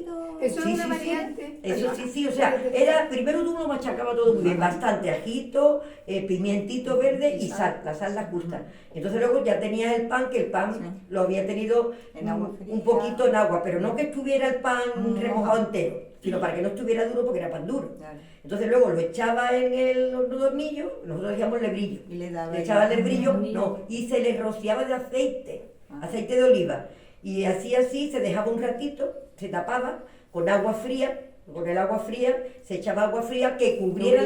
Eso Sí, es una sí, variante. Eso sí, o sea, era, primero tú lo machacaba todo muy bien, bastante ajito, pimientito verde y sal, la sal la justa. Entonces luego ya tenías el pan, que el pan lo había tenido un poquito en agua, pero no que estuviera el pan remojado entero, sino para que no estuviera duro, porque era pan duro. Entonces luego lo echaba en el hornillo, nosotros decíamos lebrillo, Y le daba echaba el lebrillo, y se le rociaba de aceite de oliva. Y así se dejaba un ratito, se tapaba con agua fría, con el agua fría, se echaba agua fría que cubriera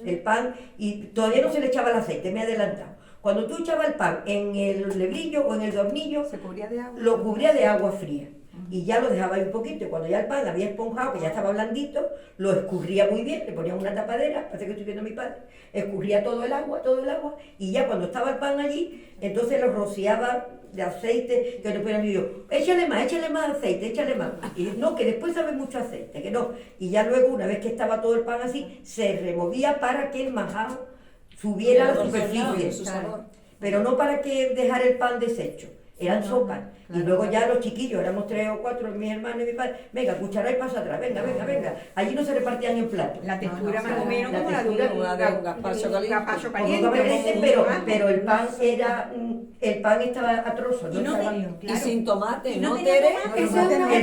el pan, y todavía no se le echaba el aceite, me he adelantado. Cuando tú echabas el pan en el lebrillo o en el hornillo, Se cubría de agua. lo cubría de agua fría. Y ya lo dejaba ahí un poquito, y cuando ya el pan había esponjado, que ya estaba blandito, lo escurría muy bien, le ponía una tapadera, parece que estoy viendo a mi padre, escurría todo el agua, y ya cuando estaba el pan allí, entonces lo rociaba de aceite, que después me dijo, échale más aceite, échale más. Y no, que después sabe mucho aceite, que no. Y ya luego, una vez que estaba todo el pan así, se removía para que el majao subiera a la superficie, pero no para que dejara el pan deshecho. Eran sopas. Y luego ya los chiquillos, éramos 3 o 4, mis hermanos y mi padre, venga, cuchara y paso atrás, venga. Allí no se repartían en platos. La textura más o menos como la de un gazpacho caliente. Pero el pan estaba a trozos, ¿no? Y sin tomate, no ¿no, tenía Tere? tomate. Eso es una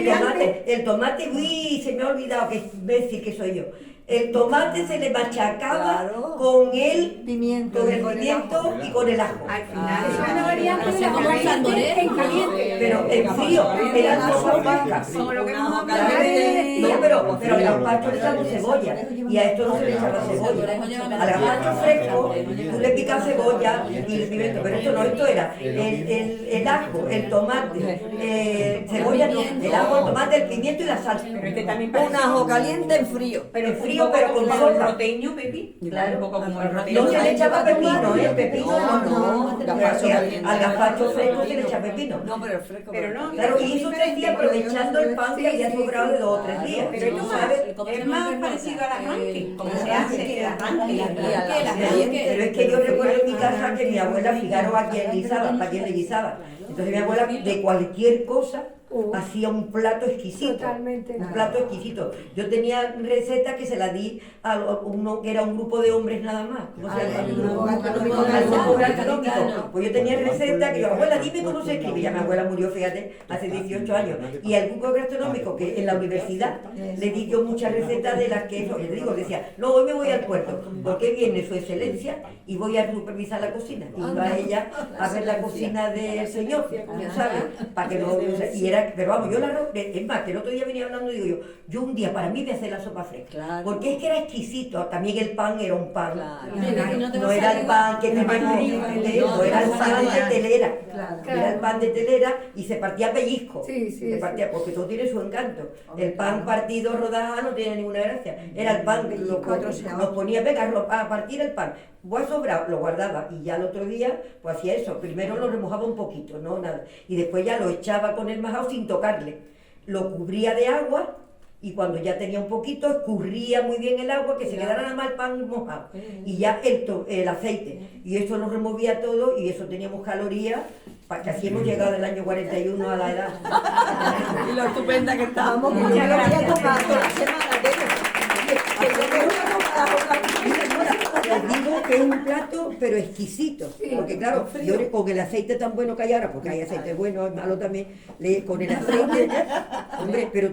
El tomate, uy, se me ha olvidado, que imbécil que soy yo. El tomate se le machacaba con el Pimiento. pimiento y con el ajo. Al final Es una era variante de la caliente en caliente. Pero en frío, eran sopas blancas. como lo que hemos Una hablado. caliente. No, pero el gazpacho le echamos cebolla, y a esto no se le echaba cebolla. Al gazpacho fresco, tú le picas cebolla y el pimiento, pero esto no, esto era el ajo, el tomate, cebolla no, el ajo, el tomate, el pimiento y la salsa. Pero este también Un ajo caliente en frío. En frío, un poco pero con como el sopa. roteño, Pepi. Claro. Un poco como el roteño. No se le echaba pepino, pepino No, gazpacho caliente. al gazpacho fresco se le echa pepino. No, pero el fresco. Pero no, Claro, y eso se hacía aprovechando el pan que había sobrado de 2 o 3 días. Pero esto es más parecido al arranque, como se hace el arranque. Pero es que yo recuerdo en mi casa que mi abuela, fijaros a quién guisaba, para quién le guisaba. Entonces mi abuela de cualquier cosa hacía un plato exquisito. Totalmente. Un plato exquisito. Yo tenía recetas que se las di a uno que era un grupo de hombres nada más. ¿Cómo se llama? Al grupo gastronómico. Pues yo tenía recetas que yo, abuela, dime cómo se escribe. Ya mi abuela murió, fíjate, hace 18 años. Y al grupo gastronómico, que en la universidad le di yo muchas recetas de las que, yo te digo, decía, no, hoy me voy al puerto, porque viene su excelencia y voy a supervisar la cocina. Y iba ella a ver la cocina del señor, ¿sabes? Para que no, y era, pero vamos, yo es más, que el otro día venía hablando y digo yo un día para mí voy a hacer la sopa fresca. Claro. Porque es que era exquisito, también el pan era un pan. Claro. No era el pan que tenemos, no era el pan de telera. Era el pan de telera y se partía pellizco. Se partía, porque todo tiene su encanto. El pan partido rodaja no tiene ninguna gracia. Era el pan, nos ponía, venga, a partir el pan. Voy a sobrar, lo guardaba y ya el otro día pues hacía eso. Primero lo remojaba un poquito, no nada. Y después ya lo echaba con el majao sin tocarle. Lo cubría de agua y cuando ya tenía un poquito, escurría muy bien el agua, que se quedara nada más el pan mojado. Y ya el aceite. Y eso lo removía todo y eso teníamos calorías, para que así hemos llegado del año 41 a la edad. Y lo estupenda que estábamos, que yo me lo había tomado toda la semana. Les digo digo que es un plato, pero exquisito. Porque claro, yo con el aceite tan bueno que hay ahora, porque hay aceite bueno, es malo también, con el aceite, hombre, pero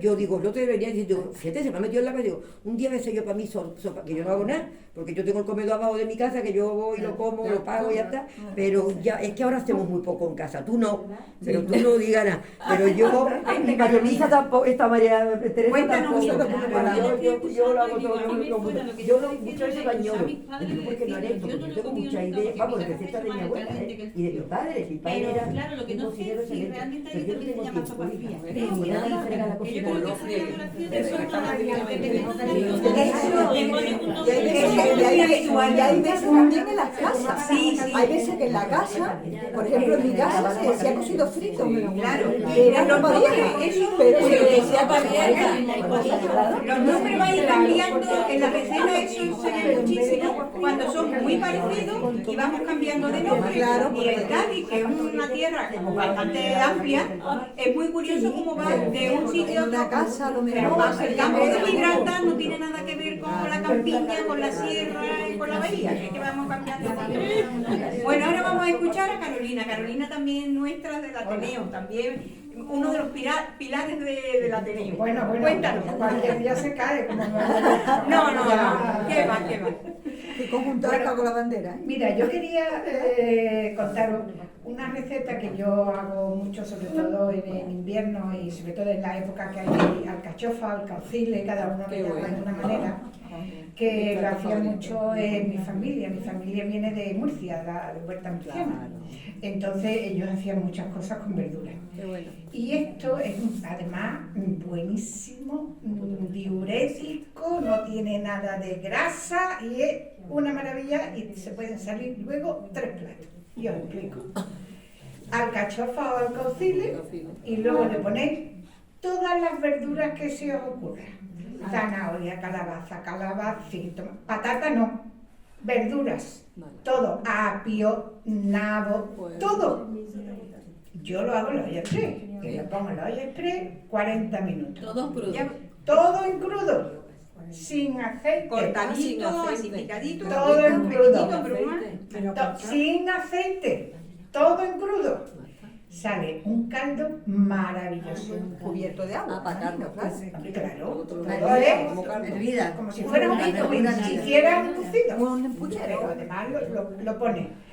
yo digo, no te debería decir, yo, fíjate, se me ha metido en la cabeza, digo, un día me sé yo para mí sopa, que yo no hago nada, porque yo tengo el comedor abajo de mi casa, que yo voy, lo como, lo pago y ya está, pero ya, es que ahora hacemos muy poco en casa, tú no, pero tú no digas nada, pero yo, mi mayonesa tampoco, esta María Teresa Cuéntanos tampoco, bien. yo lo hago todo, yo muchas veces lo añoro, digo, ¿por qué no haré esto? Porque yo tengo mucha idea, vamos, recetas de mi abuela, y de mi padre Pero era claro, lo que un no sé cocinero es si excelente, realmente pero hay yo lo no que se tengo llama tiempo, sopa hija. fría. Tengo que dar la frega a la Que yo cocina. creo que esa elaboración de sopa, Y hay veces también en las casas. Sí, sí. Hay veces que en la casa, por ejemplo, en mi casa se ha cocido frito. Claro, Pero no los podía. nombres, eso, Pero que sea los nombres van a ir cambiando, en la receta eso se ve muchísimo, cuando son muy parecidos y vamos cambiando de nombre. Claro, Y en Cádiz, que es una tierra como bastante amplia, es muy curioso cómo va de un sitio a en una otro. casa, lo Pero mejor. más el campo de Gibraltar no tiene nada que ver con la campiña, con la sierra y con la bahía, que es que vamos cambiando. Bueno, ahora vamos a escuchar a Carolina. Carolina también nuestra del Ateneo, también uno de los pilares del Ateneo. Bueno, Cuéntanos. cualquier día se cae, como no. No, qué va. Que conjuntar con la bandera. Mira, yo quería contaros una receta que yo hago mucho, sobre todo en invierno y sobre todo en la época que hay alcachofa, alcaucile, cada uno le llama de una manera, que lo hacía mucho en mi familia. Mi familia viene de Murcia, de Huerta Murciana. Entonces ellos hacían muchas cosas con verduras. Y esto es además buenísimo, diurético, no tiene nada de grasa y es una maravilla y se pueden salir luego 3 platos. Y os explico. Alcachofa o alcaucile y luego le ponéis todas las verduras que se os ocurra. Zanahoria, calabaza, calabacín, patata no, verduras, todo, apio, nabo, todo. Yo lo hago en la olla express, que lo pongo en la olla express 40 minutos. Todos crudos. Todo en crudo, sin aceite. Cortadito, así picadito. Todo en crudo. Bruma. Sin aceite, todo en crudo. Sale un caldo maravilloso. Cubierto de agua. Patarlo, Claro, todo Hervida. como si fuera un hito, ni siquiera un cocido. Un puchero. Pero además lo pone.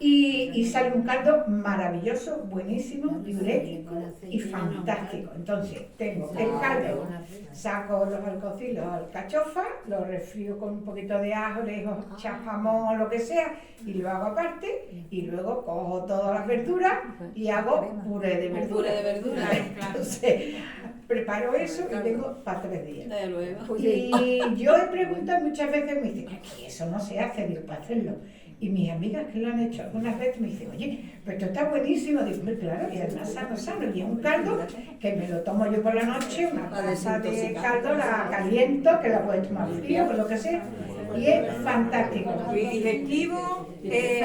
Y sale un caldo maravilloso, buenísimo, diurético y fantástico. Entonces, tengo el caldo, saco los alcauciles, los alcachofas, los refrío con un poquito de ajo, le dejo chafamón o lo que sea, y lo hago aparte, y luego cojo todas las verduras y hago puré de verduras. Entonces, preparo eso y tengo para 3 días. Y yo he preguntado muchas veces, me dicen, aquí eso no se hace, digo, para hacerlo. Y mis amigas que lo han hecho algunas veces me dicen, oye, pero esto está buenísimo. Digo, "Hombre, claro, y además sano. Y es un caldo que me lo tomo yo por la noche, una taza de caldo, la caliento, que la puedes tomar frío, o lo que sea. Y es fantástico. Digestivo,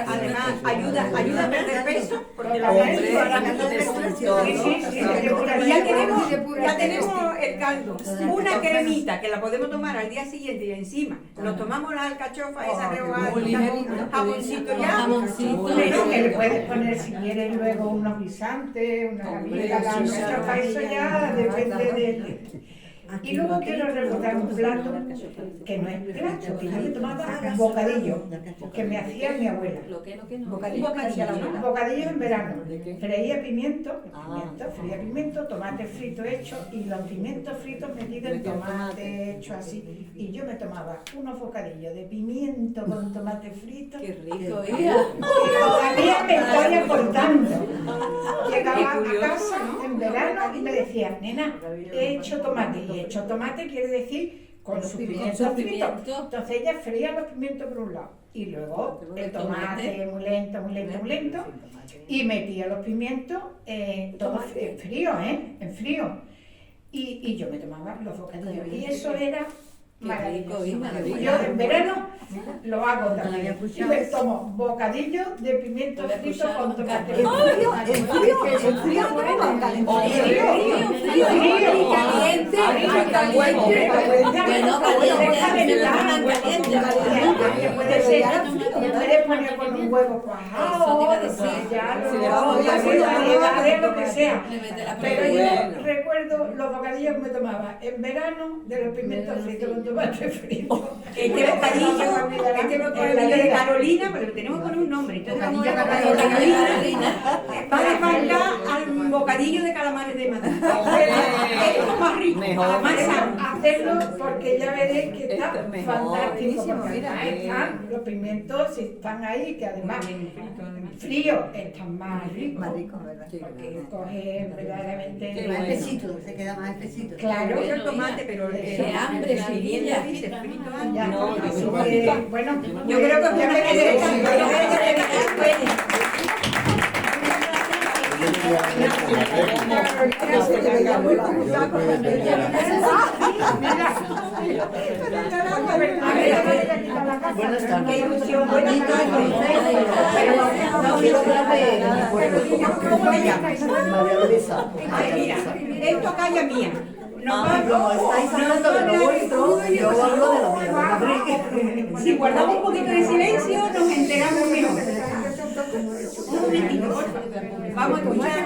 además ayuda a perder peso, porque la Hombre, gente para perder peso. Sí. Y ya tenemos el caldo, una cremita que la podemos tomar al día siguiente y encima nos tomamos la alcachofa esa rehogada con jamoncito ya. Bueno, que le puedes poner si quieres luego unos guisantes, una gavita, la alcachofa, eso ya depende de... Y luego quiero recordar un plato que no es plato, que yo me tomaba un bocadillo, que me hacía mi abuela. Bocadillo en verano. Freía pimiento, tomate frito hecho y los pimientos fritos metidos en tomate hecho así. Y yo me tomaba unos bocadillos de pimiento con tomate frito. Qué rico, Y todavía me estoy acordando. Llegaba a casa en verano y me decía, nena, he hecho tomate. Y he hecho tomate quiere decir con sus pimientos fritos. Entonces ella freía los pimientos por un lado y luego el tomate muy lento y metía los pimientos todos en frío. Y yo me tomaba los bocadillos y eso era maravilloso. Yo en verano lo hago también. Y me tomo bocadillo de pimiento frito con tomate. En frío, caliente. faltan huevos. Bueno, Puedes poner con un huevo cuajado, ya Si le lo vamos a hacer variedades, lo que sea. Pero yo Bueno. recuerdo los bocadillos que me tomaba en verano de los pimientos fritos con tomate frito. Este bocadillo de Carolina, porque tenemos con un nombre. Entonces vamos a Carolina. Va de falta al bocadillo de calamares de Madrid. Esto es más rico, Mejor. más sano. Hacerlo porque ya veréis que está Esto es mejor. fantástico. Porque Mira, además están los pimientos, si están ahí, que además fríos están más ricos. Más rico, ¿verdad? Sí, Porque coge verdaderamente. Qué Más bueno. espesito, se queda más espesito. Claro, El tomate, pero de hambre, Sevilla. ya, No, así yo que, bueno, Yo creo que ya me quedé. Buenas tardes. Qué ilusión, buenas tardes. No quiero hablar de mi pueblo. ¿Cómo te llamas? María Luisa. Ay, mira, esto acá ya mía. Como estáis hablando de lo vuestro, yo hablo de lo mío, de Madrid. Si guardamos un poquito de silencio, nos enteramos mejor. Un momentito, por favor. Vamos a escuchar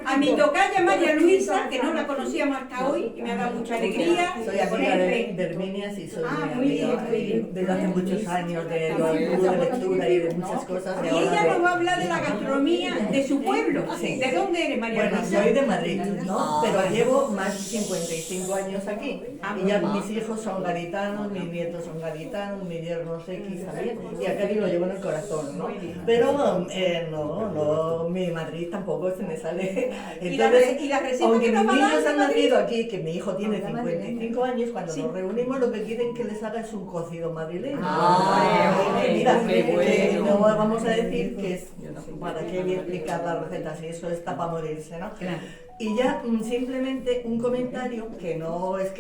a mi tocaya María Luisa, que no la conocíamos hasta hoy, y me ha dado mucha alegría. Soy amiga de Herminias y soy Ah, muy muy bien, amiga muy bien. desde hace muchos años de los clubes de lectura y de muchas cosas. Y ahora ella de- nos va a hablar de la gastronomía de su pueblo. Sí. ¿De dónde eres, María Bueno, Luisa? soy de Madrid, ¿no? Pero llevo más de 55 años aquí. Y ya mis hijos son gaditanos, mis nietos son gaditanos, mi yerno X también. Y acá lo llevo en el corazón, ¿no? Pero no, mi Madrid tampoco se me sale. ¿Y la receta aunque que mis nos va a dar niños de han Madrid? nacido aquí, que mi hijo tiene 55 años, cuando nos reunimos lo que quieren que les haga es un cocido madrileño. Mira, qué que bueno. no vamos a decir que es, para qué voy a explicar la receta, si eso está para morirse, ¿no? Claro. Y ya simplemente un comentario que no es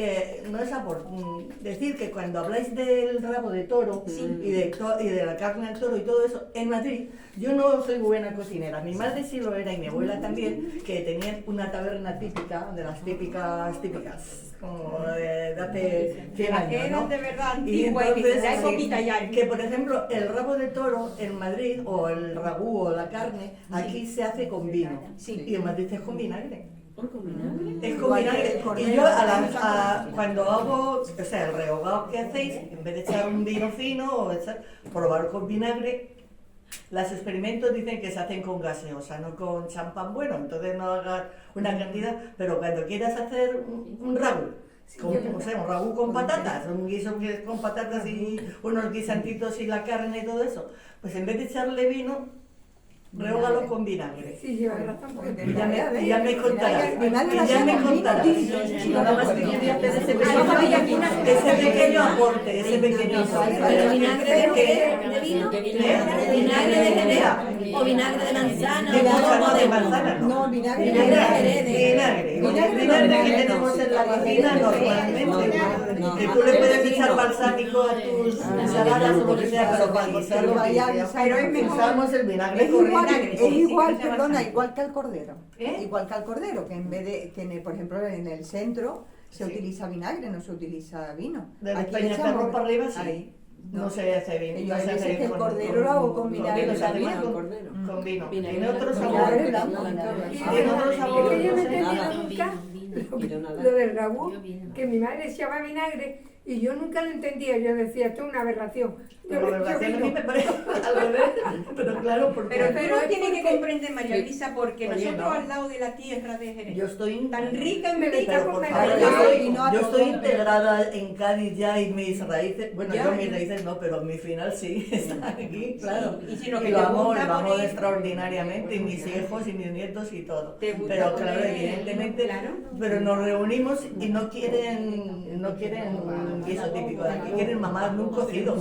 decir que cuando habláis del rabo de toro y de la carne del toro y todo eso, en Madrid yo no soy buena cocinera. Mi madre sí lo era y mi abuela también, que tenían una taberna típica, de las típicas, como de hace 100 años, Eran ¿no? de verdad Y antiguas y entonces, de poquita ya. que por ejemplo el rabo de toro en Madrid o el ragú o la carne aquí se hace con vino y en Madrid es con vinagre. Es con vinagre. Y yo cuando hago, o sea, el rehogado que hacéis, en vez de echar un vino fino o probar con vinagre, los experimentos dicen que se hacen con gaseosa, no con champán. Bueno, entonces no hagas una cantidad, pero cuando quieras hacer un ragú, un ragú con patatas, un guiso que es con patatas y unos guisantitos y la carne y todo eso, pues en vez de echarle vino, rehógalo con vinagre. Sí, lleva razón, porque Y ya me contarás. Vinagre Y ya me contarás. Nada más que quería hacer ese pequeño aporte, ese pequeño aporte. ¿Pero vinagre de qué? ¿De vino? ¿Eh? ¿Vinagre de jerez? ¿O vinagre de manzana? De manzana, ¿O de manzana, no. No, vinagre. Vinagre que tenemos en la cocina normalmente. Que tú le puedes echar balsámico a tus ensaladas o lo que sea, pero para guisarlo Pero es mejor. usamos el vinagre Es igual, corriente. es igual, perdona, igual que al cordero. ¿Eh? Igual que al cordero, que en vez de, por ejemplo, en el centro se utiliza vinagre, no se utiliza vino. De Aquí Peñacerro echamos- para arriba, sí. ahí. No se hace vino. Yo no hay se veces hace que el con- cordero lo hago con vino, vinagre se hace también, con- cordero. con vino. Vinagre Tiene otro blanco. sabor. Vinagre blanco. Tiene otro sabor. Es que yo no he no sé. entendido nunca lo del ragú, que mi madre echaba vinagre y yo nunca lo entendía. Yo decía, esto es una aberración. Pero la relación a mí me parece al revés. Pero claro, porque Pero tú no es tienes que porque- comprender, María Luisa, porque Oye, nosotros no. al lado de la tierra de Jerez, yo estoy tan rica en Pero rica Pero con por mermelada. favor, y no a yo todo. estoy integrada en Cádiz ya y mis raíces, bueno, Ya, yo mis ya. raíces no, pero mi final sí están aquí, claro. Y si lo que Y lo te amo, gusta lo amo poner- extraordinariamente, y mis hijos y mis nietos y todo. ¿Te gusta Pero claro, poner- evidentemente, Claro. pero nos reunimos y no quieren un guiso típico de aquí, quieren mamar un cocido.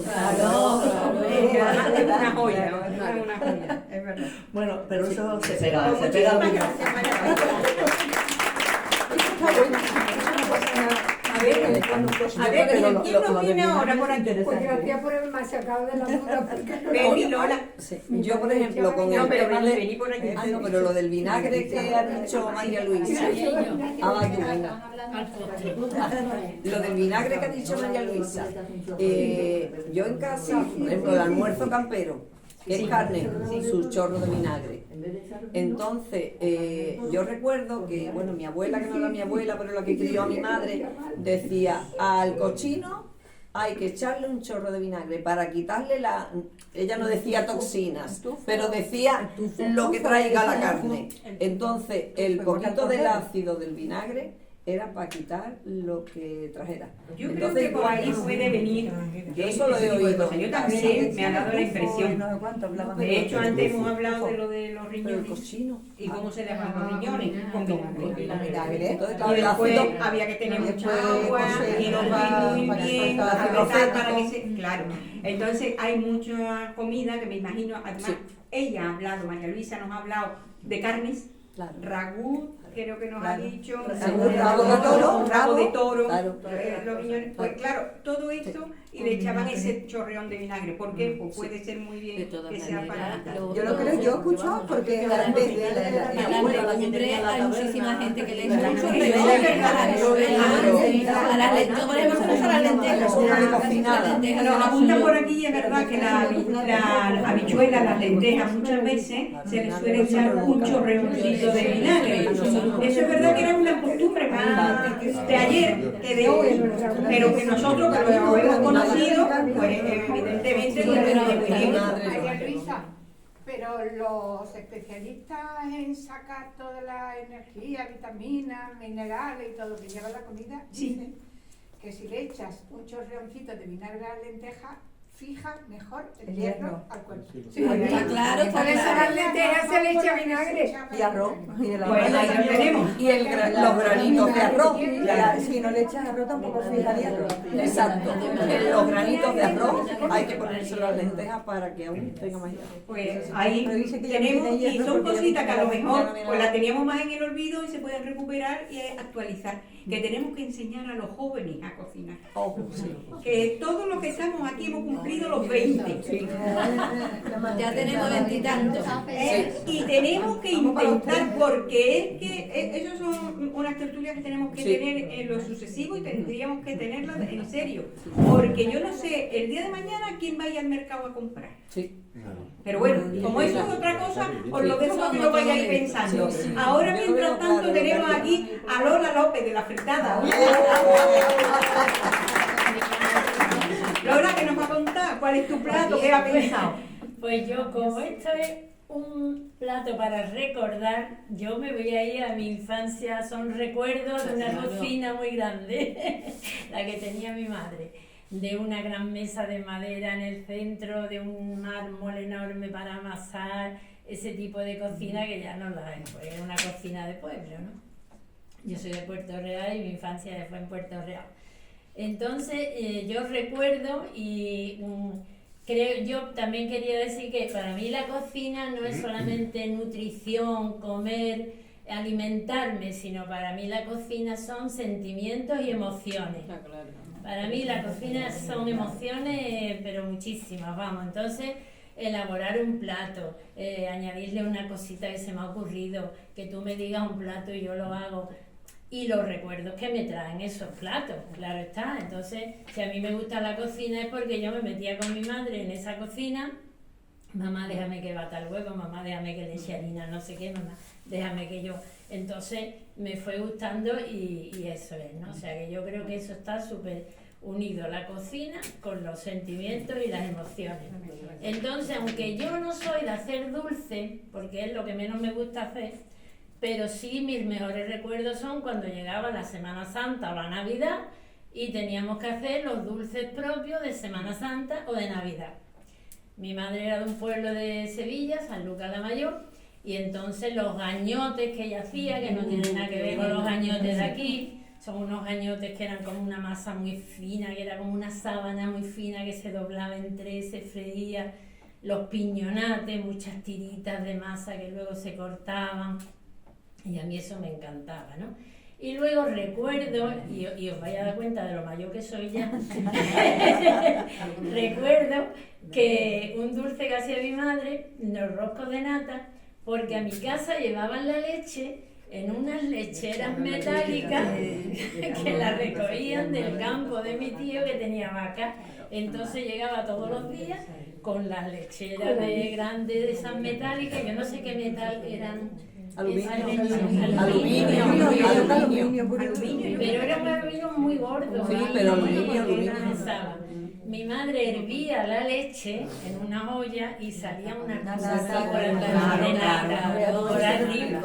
Es que además es una joya, es una joya, es verdad. Bueno, pero eso se pega Pues muy bien. muchísimas gracias, María Luisa. A ver, un cosito, A ver, pero ¿quién nos viene ahora por aquí? Pues gracias por el machacado de la duda. Ven, y Lola. Sí. Yo, por ejemplo, con No, el pero tema vení por aquí. Ah, no, pero lo del vinagre que ha dicho María Luisa. Ah, vaya, venga. Lo del vinagre que ha dicho María Luisa. Yo en casa, por ejemplo, el almuerzo campero, que es carne, sus chorros de vinagre. Entonces, yo recuerdo que, bueno, mi abuela, que no era mi abuela, pero la que crió a mi madre, decía, al cochino hay que echarle un chorro de vinagre para quitarle la... Ella no decía toxinas, pero decía lo que traiga la carne. Entonces, el poquito del ácido del vinagre era para quitar lo que trajera. Yo creo Entonces, que por ahí puede venir. Yo eso lo he ese tipo de oído. cosas. Yo también me ha dado la impresión. No sé cuánto hablaban De hecho, antes hemos hablado de lo de los Pero el riñones cochino. y cómo se dejan los riñones con vinagre. con vinagre. Entonces, Y claro, el después ácido... había que tener Y mucha después agua, cocer, y no va muy para bien, soltar apretar acético. para que se... Claro. Entonces hay mucha comida que me imagino, además, Sí. ella ha hablado, María Luisa nos ha hablado de carnes, Claro. ragú, creo que nos ha dicho, Rabo de toro, rabo de toro, Claro. los riñones, pues claro, todo esto, y le echaban ese chorreón de vinagre. ¿Por qué? Pues puede ser muy De bien todas que sea para maneras, quitar. Yo lo creo, yo he escuchado porque a Para veces la legumbre hay muchísima gente que le echa Claro. mucho Sí, reón. sí, A las lentejas, por ejemplo, se usa las lentejas. Una de cocinada. Las lentejas Nos se apunta usan. por aquí, es verdad que la habichuela, las lentejas, muchas veces se les suele echar un chorreoncito de vinagre. Eso es verdad que era una costumbre más de ayer que de hoy, pero que nosotros que lo hemos conocido, pues evidentemente Sí, lo pero- tenemos bien. María Luisa, pero los especialistas en sacar toda la energía, vitaminas, minerales y todo lo que lleva la comida, Sí. dicen que si le echas un chorreoncito de vinagre a la lenteja, fija mejor el hierro al cuerpo. Sí. Está claro, está Por eso claro. las lentejas se le echa vinagre. y arroz. Y el Pues ahí lo tenemos. Y los granitos de arroz. Si no le echas arroz tampoco fija hierro. Exacto. Los granitos de arroz hay que ponerse las lentejas para que aún tenga más hierro. Pues ahí Pero dice que ya tenemos, tiene y hierro son porque ya cositas que a lo tiene mejor hierro. pues la teníamos más en el olvido y se pueden recuperar y actualizar. Que tenemos que enseñar a los jóvenes a cocinar. Ojo, sí. Que todos los que estamos aquí hemos cumplido los 20. Ya tenemos veintitantos. Y tenemos que intentar, porque es que esas son unas tertulias que tenemos que Sí. tener en lo sucesivo y tendríamos que tenerlas en serio. Porque yo no sé, el día de mañana quién vaya al mercado a comprar. Sí. Pero bueno, como eso es otra cosa, os lo dejo que lo vayáis pensando. Ahora, mientras tanto, tenemos aquí a Lola López de la fritada. Lola, que nos va a contar cuál es tu plato, qué ha pensado. Pues yo, como esto es un plato para recordar, yo me voy a ir a mi infancia, son recuerdos de una cocina muy grande, la que tenía mi madre, de una gran mesa de madera en el centro, de un mármol enorme para amasar, ese tipo de cocina que ya no la es, pues es una cocina de pueblo, ¿no? Yo soy de Puerto Real y mi infancia fue en Puerto Real. Entonces, yo recuerdo y yo también quería decir que para mí la cocina no es solamente nutrición, comer, alimentarme, sino para mí la cocina son sentimientos y emociones. Para mí la cocina son emociones, pero muchísimas, vamos. Entonces, elaborar un plato, añadirle una cosita que se me ha ocurrido, que tú me digas un plato y yo lo hago. Y los recuerdos que me traen esos platos, claro está. Entonces, si a mí me gusta la cocina es porque yo me metía con mi madre en esa cocina. Mamá, déjame que bata el huevo, mamá, déjame que le eche harina, no sé qué, mamá, déjame que yo... Entonces, me fue gustando y eso es, ¿no? O sea, que yo creo que eso está súper unido, la cocina con los sentimientos y las emociones. Entonces, aunque yo no soy de hacer dulce, porque es lo que menos me gusta hacer, pero sí mis mejores recuerdos son cuando llegaba la Semana Santa o la Navidad y teníamos que hacer los dulces propios de Semana Santa o de Navidad. Mi madre era de un pueblo de Sevilla, San Lucas la Mayor, y entonces los gañotes que ella hacía, que no tienen nada que ver con los gañotes de aquí, son unos gañotes que eran como una masa muy fina, que era como una sábana muy fina que se doblaba en tres, se freía, los piñonates, muchas tiritas de masa que luego se cortaban. Y a mí eso me encantaba, ¿no? Y luego recuerdo, y os vais a dar cuenta de lo mayor que soy ya, recuerdo que un dulce que hacía mi madre, los roscos de nata, porque a mi casa llevaban la leche en unas lecheras metálicas que la recogían del campo de mi tío que tenía vaca. Entonces llegaba todos los días con las lecheras de grandes de esas metálicas, yo no sé qué metal eran. Aluminio. Pero era un aluminio muy gordo. Sí, pero aluminio. Pensaba. Mi madre hervía la leche en una olla y salía una cosa así de nata por arriba.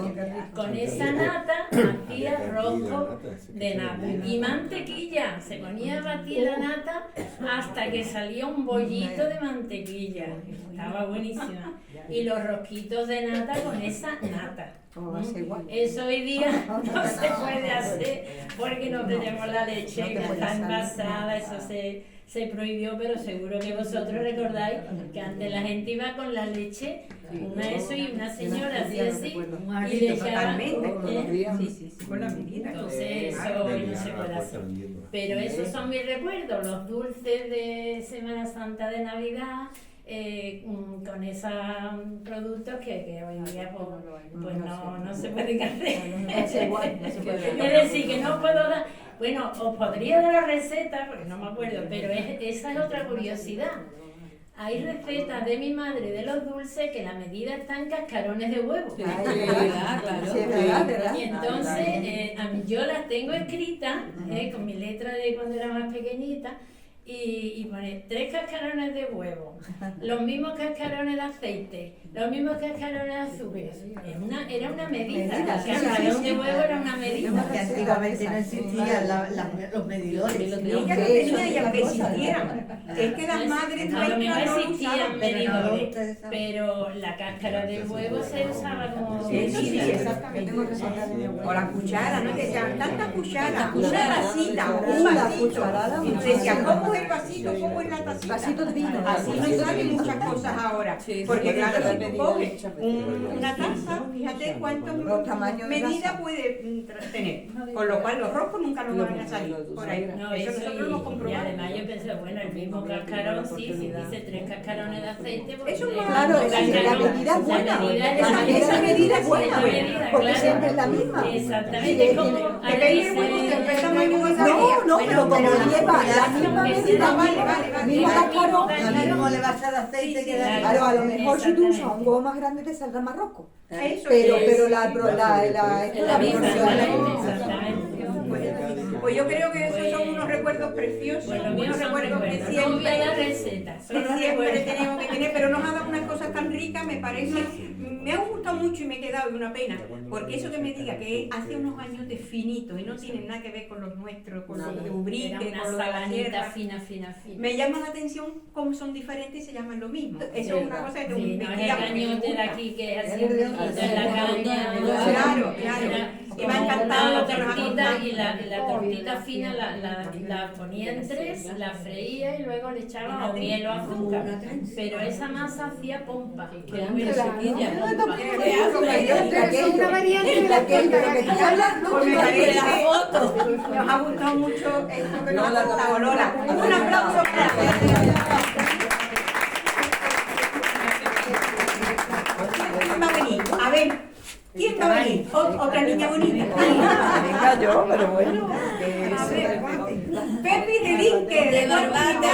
Con esa nata hacía rosco de nata. Y mantequilla, se ponía a batir la nata hasta que salía un bollito de mantequilla. Estaba buenísima. Y los rosquitos de nata con esa nata. Eso hoy día no se puede hacer porque no tenemos la leche que está envasada, eso se prohibió, pero seguro que vosotros recordáis que antes la gente iba con la leche, una eso y una señora así, y le echaban, con la medida. entonces eso hoy no se puede hacer. Pero esos son mis recuerdos, los dulces de Semana Santa, de Navidad, con esos productos que hoy en día pues no se pueden hacer. Es decir, que no puedo dar, bueno, os podría dar la receta, porque no me acuerdo, pero esa es otra curiosidad. Hay recetas de mi madre de los dulces que la medida está en cascarones de huevo. Y entonces yo las tengo escritas con mi letra de cuando era más pequeñita. Y pone 3 cascarones de huevo, los mismos cascarones de aceite, los mismos cascarones de azúcar. Era una medida, el cascarón de huevo era una medida. Que antiguamente no existían los medidores. Ella lo tenía y aunque existieran. Es que las madres a lo mejor no existían usaban, medidores, pero la cáscara del huevo se usaba como Sí, exactamente. O la cuchara, ¿no? Que decían tantas cucharas, una tacita, un vasito. Y decían, ¿cómo es el vasito? ¿Cómo es la tacita? Vasito de vino. Así no saben muchas cosas ahora. Porque claro, si tú coges una taza, fíjate cuántas medidas puede tener. Con lo cual los roscos nunca nos van a salir por ahí. No, Eso eso nosotros lo hemos y comprobado. además yo pensé, bueno, el mismo cascarón, sí, si dice 3 cascarones de aceite, pues Eso es Claro, la medida es buena. Esa medida es buena. Porque siempre es la misma. Exactamente, es como Depende del huevo, del tamaño que sea. No, pero como lleva la misma medida, mismo cascarón, Lo mismo le vas a dar aceite que da. claro, a lo mejor si tú usas un huevo más grande te saldrá más rosco. Eso Pero es. la misma, exactamente. Pues yo creo que esos son unos recuerdos preciosos, Pues los míos unos son recuerdos que recuerdos. No voy a dar siempre, recetas, son los siempre recuerdos. tenemos que tener, pero nos ha dado unas cosas tan ricas, me parece, me ha gustado mucho y me he quedado de una pena, porque eso que me diga que hace unos años de finito y no tienen nada que ver con los nuestros, con los de Ubrique, Era con una los de la sabanita sierra. fina. Me llama la atención cómo son diferentes y se llaman lo mismo. Eso es una cosa que Sí, no es el cañote de aquí que es así, en la caña. Claro. Y me ha encantado la lo que nos ha tortita contado. y la tortita fina la ponía en 3, la freía y luego le echaba o miel o azúcar. Pero esa masa hacía pompa. Que muy sequilla. Una variante de la que estoy hablando. Pues me parece que nos ha gustado mucho esto que nos ha contado Lola. Un aplauso ¿Quién va a venir? A ver, ¿quién va a venir? Otra niña bonita. Venga yo, pero bueno. A ver, Pepi de Linque, de Barbate.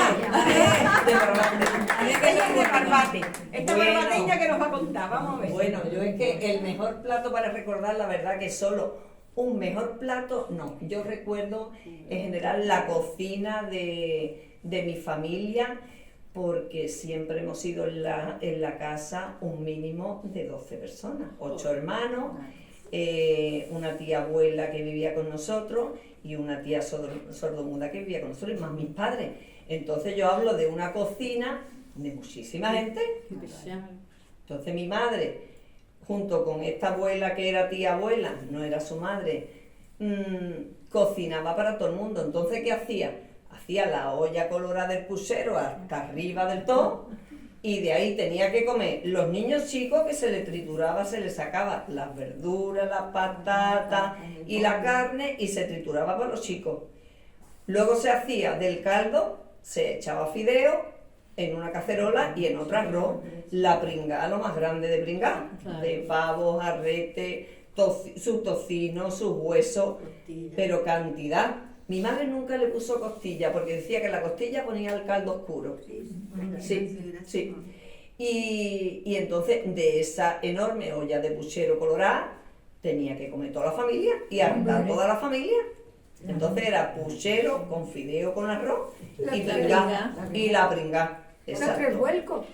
Ella es de Barbate. Esta barbateña que nos va a contar, vamos a ver. Bueno, yo es que el mejor plato para recordar, la verdad que solo un mejor plato, no. Yo recuerdo en general la cocina de mi familia, porque siempre hemos sido en la casa un mínimo de 12 personas, 8 hermanos, una tía abuela que vivía con nosotros y una tía sordomuda que vivía con nosotros, y más mis padres. Entonces yo hablo de una cocina de muchísima gente. Entonces mi madre, junto con esta abuela que era tía abuela, no era su madre, cocinaba para todo el mundo. Entonces, ¿qué hacía? Hacía la olla colorada del puchero hasta arriba del todo, Y de ahí tenía que comer los niños chicos, que se les trituraba, se les sacaba las verduras, las patatas y la carne y se trituraba para los chicos. Luego se hacía del caldo, se echaba fideo en una cacerola y en otra arroz. La pringá, lo más grande de pringá, de pavo, jarrete, su tocino, sus huesos, pero cantidad. Mi madre nunca le puso costilla porque decía que la costilla ponía el caldo oscuro. Sí. Y entonces de esa enorme olla de puchero colorada tenía que comer toda la familia y hartar toda la familia. Entonces era puchero con fideo con arroz y la pringá. Exacto.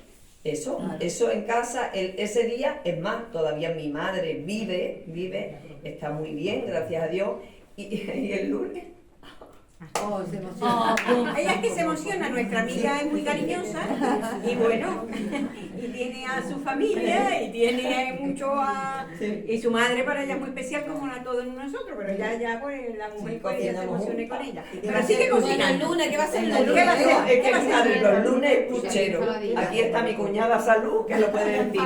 Eso en casa, ese día, es más, todavía mi madre vive, está muy bien, gracias a Dios, y el lunes. Se emociona. Ella es que se emociona, nuestra amiga es muy cariñosa y bueno, y tiene a su familia y tiene mucho a... Y su madre para ella es muy especial como a todos nosotros, pero ya pues la mujer pues ella se emociona con ella. Pero sigue cocinando. El lunes, ¿qué va a ser el Es lunes? que mi madre los lunes es puchero. Aquí está mi cuñada Salud, que lo puede decir.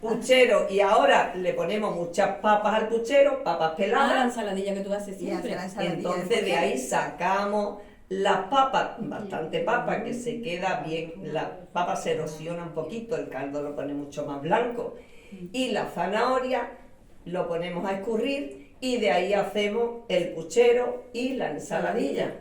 Puchero, y ahora le ponemos muchas papas al puchero, papas La peladas. ensaladilla que tú haces siempre. Entonces de ahí sacamos las papas, bastante papa, que se queda bien, la papa se erosiona un poquito, el caldo lo pone mucho más blanco, y la zanahoria lo ponemos a escurrir y de ahí hacemos el puchero y la ensaladilla.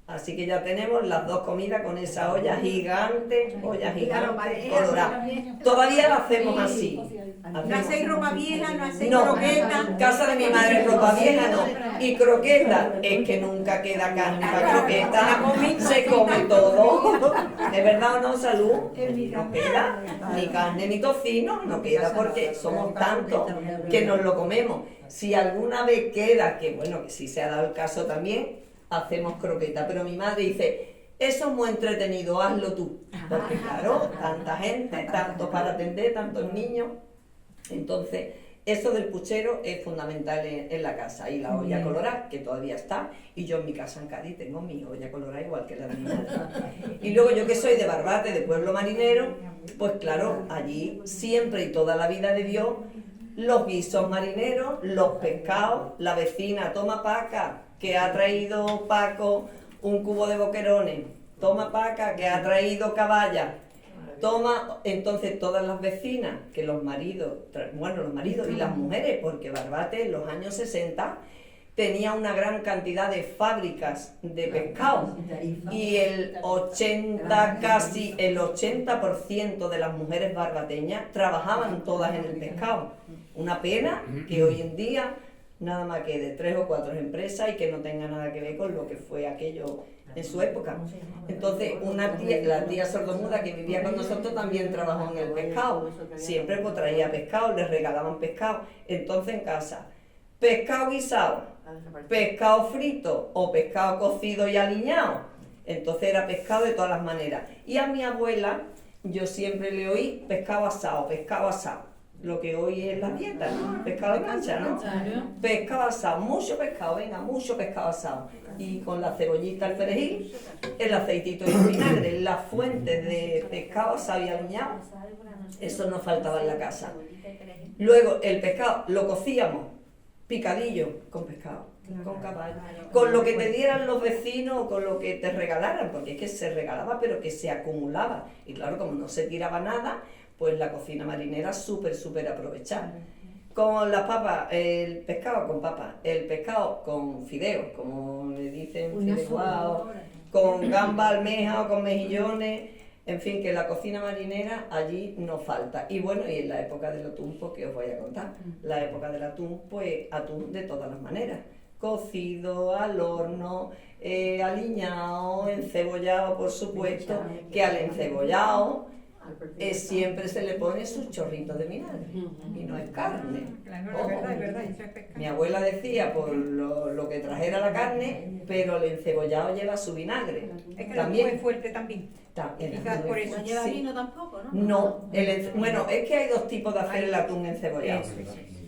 Así que ya tenemos las dos comidas con esa olla gigante, colorada. Todavía la hacemos así. No hacéis ropa vieja, no hacéis No, croquetas. casa de mi madre ropa vieja no. Y croqueta, es que nunca queda carne para croqueta, se come todo. ¿Es verdad o no, Salud? No queda ni carne ni tocino, no queda porque somos tantos que nos lo comemos. Si alguna vez queda, que bueno, que sí se ha dado el caso también, hacemos croqueta. Pero mi madre dice, eso es muy entretenido, hazlo tú. Porque claro, tanta gente, tanto para atender, tantos niños. Entonces, eso del puchero es fundamental en la casa. Y la olla colorada, que todavía está, y yo en mi casa en Cádiz tengo mi olla colorada igual que la de mi madre. Y luego yo que soy de Barbate, de pueblo marinero, pues claro, allí siempre y toda la vida de Dios, los guisos marineros, los pescados, la vecina, toma paca, que ha traído Paco un cubo de boquerones, toma paca, que ha traído caballa. Toma, entonces todas las vecinas, que los maridos y las mujeres, porque Barbate en los años 60 tenía una gran cantidad de fábricas de pescado y casi el 80% de las mujeres barbateñas trabajaban todas en el pescado. Una pena que hoy en día nada más que de 3 o 4 empresas y que no tenga nada que ver con lo que fue aquello en su época. Entonces, la tía sordomuda que vivía con nosotros también trabajó en el pescado. Siempre pues traía pescado, les regalaban pescado. Entonces en casa, pescado guisado, pescado frito o pescado cocido y aliñado. Entonces era pescado de todas las maneras. Y a mi abuela yo siempre le oí pescado asado. Lo que hoy es la dieta, ¿no? Pescado de plancha, ¿no? Pescado asado, mucho pescado, mucho pescado asado. Y con la cebollita, el perejil, el aceitito y el vinagre, las fuentes de pescado asado y aliñado, eso no faltaba en la casa. Luego el pescado lo cocíamos, picadillo con pescado, con caballo, con lo que te dieran los vecinos o con lo que te regalaran, porque es que se regalaba pero que se acumulaba. Y claro, como no se tiraba nada, pues la cocina marinera súper aprovechada. Con las papas, el pescado con papas, el pescado con fideos, como le dicen, fideuado, con gamba, almeja o con mejillones, en fin, que la cocina marinera allí no falta. Y bueno, y en la época del atún, pues que os voy a contar, la época del atún, pues atún de todas las maneras, cocido, al horno, aliñado, encebollado, por supuesto, que al encebollado siempre se le pone sus chorritos de vinagre y no es carne. Claro, es verdad, eso es pescado. Mi abuela decía por lo que trajera la carne, pero el encebollado lleva su vinagre. Es que también es fuerte también. Quizás por eso. No lleva vino tampoco, ¿no? No, bueno, es que hay dos tipos de hacer el atún encebollado.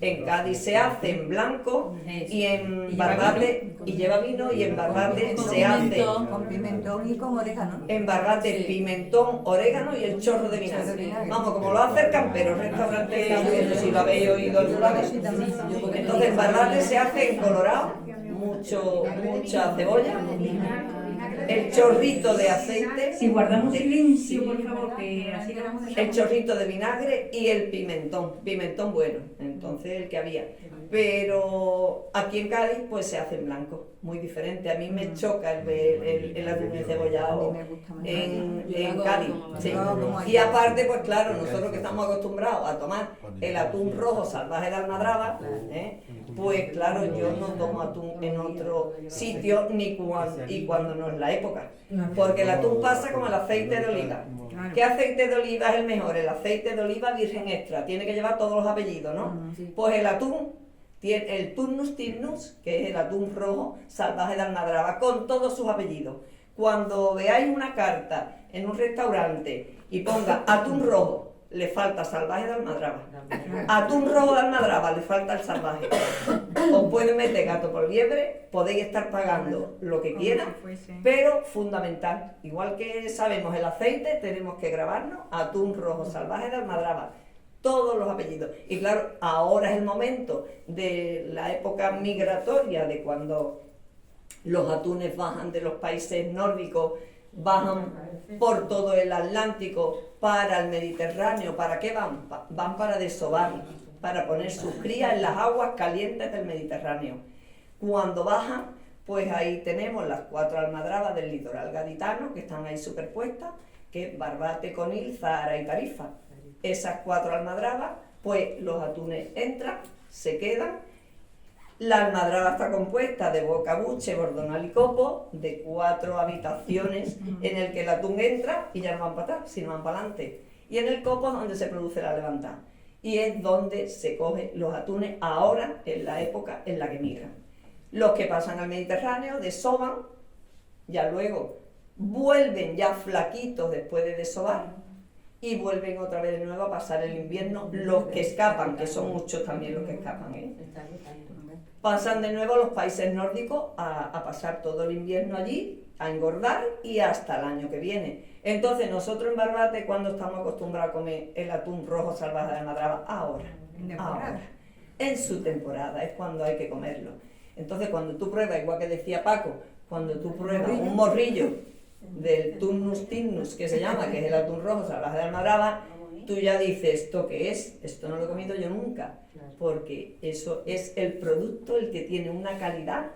En Cádiz se hace en blanco y en Barbate, y lleva vino, y en Barbate se hace Con pimentón y con orégano. en Barbate pimentón, orégano y el chorro de vinagre. Vamos, como lo hace el campero, restaurante, no sé si lo habéis oído alguna vez. Entonces en Barbate se hace en colorado, mucha cebolla, el chorrito de aceite, Si guardamos silencio, por favor, que así lo vamos a dejar. el chorrito de vinagre y el pimentón bueno, entonces el que había. Pero aquí en Cádiz pues se hace en blanco, muy diferente. A mí me choca el atún encebollado en Cádiz. Sí. Y aparte, pues claro, nosotros que estamos acostumbrados a tomar el atún rojo salvaje de Almadraba, pues claro, yo no tomo atún en otro sitio ni cuando no es la época. Porque el atún pasa como el aceite de oliva. ¿Qué aceite de oliva es el mejor? El aceite de oliva virgen extra. Tiene que llevar todos los apellidos, ¿no? Pues el atún tiene el Turnus Tirnus, que es el atún rojo salvaje de Almadraba, con todos sus apellidos. Cuando veáis una carta en un restaurante y ponga atún rojo, le falta salvaje de Almadraba. Atún rojo de Almadraba, le falta el salvaje. Os pueden meter gato por liebre, podéis estar pagando lo que quieran, pero fundamental, igual que sabemos el aceite, tenemos que grabarnos atún rojo salvaje de Almadraba. Todos los apellidos. Y claro, ahora es el momento de la época migratoria, de cuando los atunes bajan de los países nórdicos, bajan por todo el Atlántico para el Mediterráneo. ¿Para qué van? Van para desovar, para poner sus crías en las aguas calientes del Mediterráneo. Cuando bajan, pues ahí tenemos las 4 almadrabas del litoral gaditano, que están ahí superpuestas, que es Barbate, Conil, Zahara y Tarifa. Esas 4 almadrabas, pues los atunes entran, se quedan. La almadraba está compuesta de boca, buche, bordonal y copo, de 4 habitaciones en el que el atún entra y ya no van para atrás, sino van para adelante. Y en el copo es donde se produce la levantada. Y es donde se cogen los atunes ahora, en la época en la que migran. Los que pasan al Mediterráneo desovan, ya luego vuelven ya flaquitos después de desovar, y vuelven otra vez de nuevo a pasar el invierno. Los que escapan, que son muchos también los que escapan, pasan de nuevo a los países nórdicos a pasar todo el invierno allí, a engordar y hasta el año que viene. Entonces nosotros en Barbate, cuando estamos acostumbrados a comer el atún rojo salvaje de Almadraba, ahora, en su temporada, es cuando hay que comerlo. Entonces cuando tú pruebas, igual que decía Paco, cuando tú pruebas un morrillo del Turnus Tirnus, que se llama, que es el atún rojo salvaje de Almadraba, tú ya dices, ¿esto qué es? Esto no lo he comido yo nunca, porque eso es el producto, el que tiene una calidad,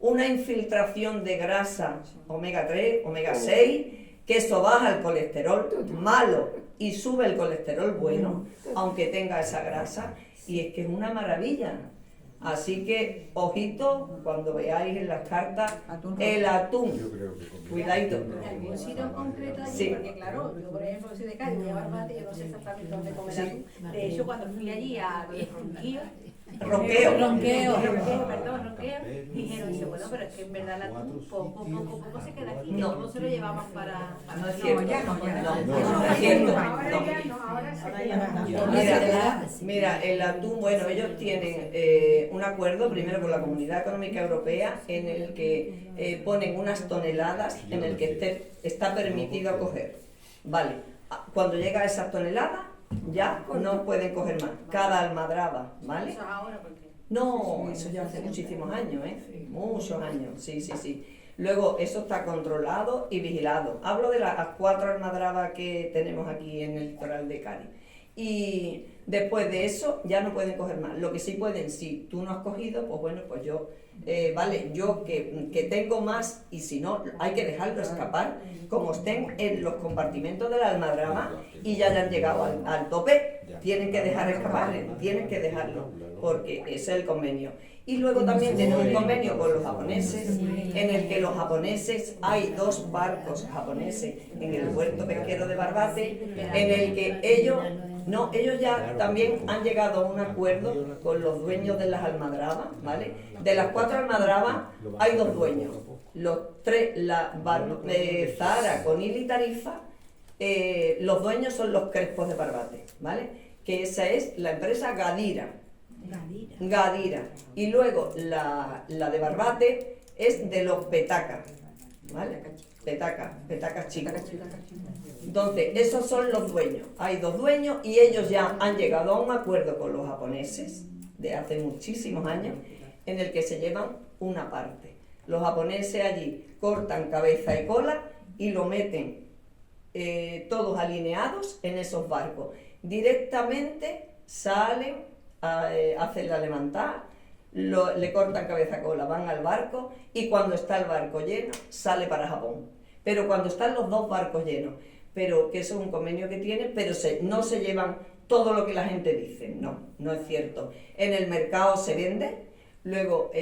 una infiltración de grasa omega 3, omega 6, que eso baja el colesterol malo y sube el colesterol bueno, aunque tenga esa grasa, y es que es una maravilla. Así que, ojito, cuando veáis en las cartas el atún, cuidadito. ¿Algún sitio concreto allí? Sí. Porque claro, yo por ejemplo soy de Cádiz, voy a Barbate, yo no sé exactamente dónde comer atún. De hecho, cuando fui allí a Ronqueo, dijeron, dice, bueno, pero es que en verdad el atún poco se queda aquí, No. no se lo llevamos para no es cierto, no es cierto, Mira, el atún, bueno, ellos tienen un acuerdo primero con la Comunidad Económica Europea en el que ponen unas toneladas en el que está permitido acoger. Vale, cuando llega a esas toneladas ya no pueden coger más, cada almadraba, ¿vale? ¿Eso ahora por qué? No, eso ya hace muchísimos años, muchos años, sí. Luego, eso está controlado y vigilado. Hablo de las 4 almadrabas que tenemos aquí en el litoral de Cádiz. Y después de eso ya no pueden coger más. Lo que sí pueden, si tú no has cogido, pues bueno, pues yo, yo que tengo más, y si no, hay que dejarlo escapar, como estén en los compartimentos de la almadraba y ya han llegado al tope, tienen que dejar escapar, tienen que dejarlo, porque ese es el convenio. Y luego también tenemos un convenio con los japoneses, en el que los japoneses, hay 2 barcos japoneses en el puerto pesquero de Barbate, en el que ellos ya también han llegado a un acuerdo con los dueños de las almadrabas, ¿vale? De las 4 almadrabas hay 2 dueños, los 3, Zahara, Conil y Tarifa, los dueños son los Crespos de Barbate, ¿vale? Que esa es la empresa Gadira. Gadira. Y luego la de Barbate es de los petacas, ¿vale? Petacas chicos. Entonces, esos son los dueños. Hay 2 dueños y ellos ya han llegado a un acuerdo con los japoneses de hace muchísimos años en el que se llevan una parte. Los japoneses allí cortan cabeza y cola y lo meten todos alineados en esos barcos. Directamente salen, hacen la levantada, le cortan cabeza y cola, van al barco y cuando está el barco lleno sale para Japón. Pero cuando están los 2 barcos llenos, pero que eso es un convenio que tienen, pero no se llevan todo lo que la gente dice, no es cierto. En el mercado se vende. Luego,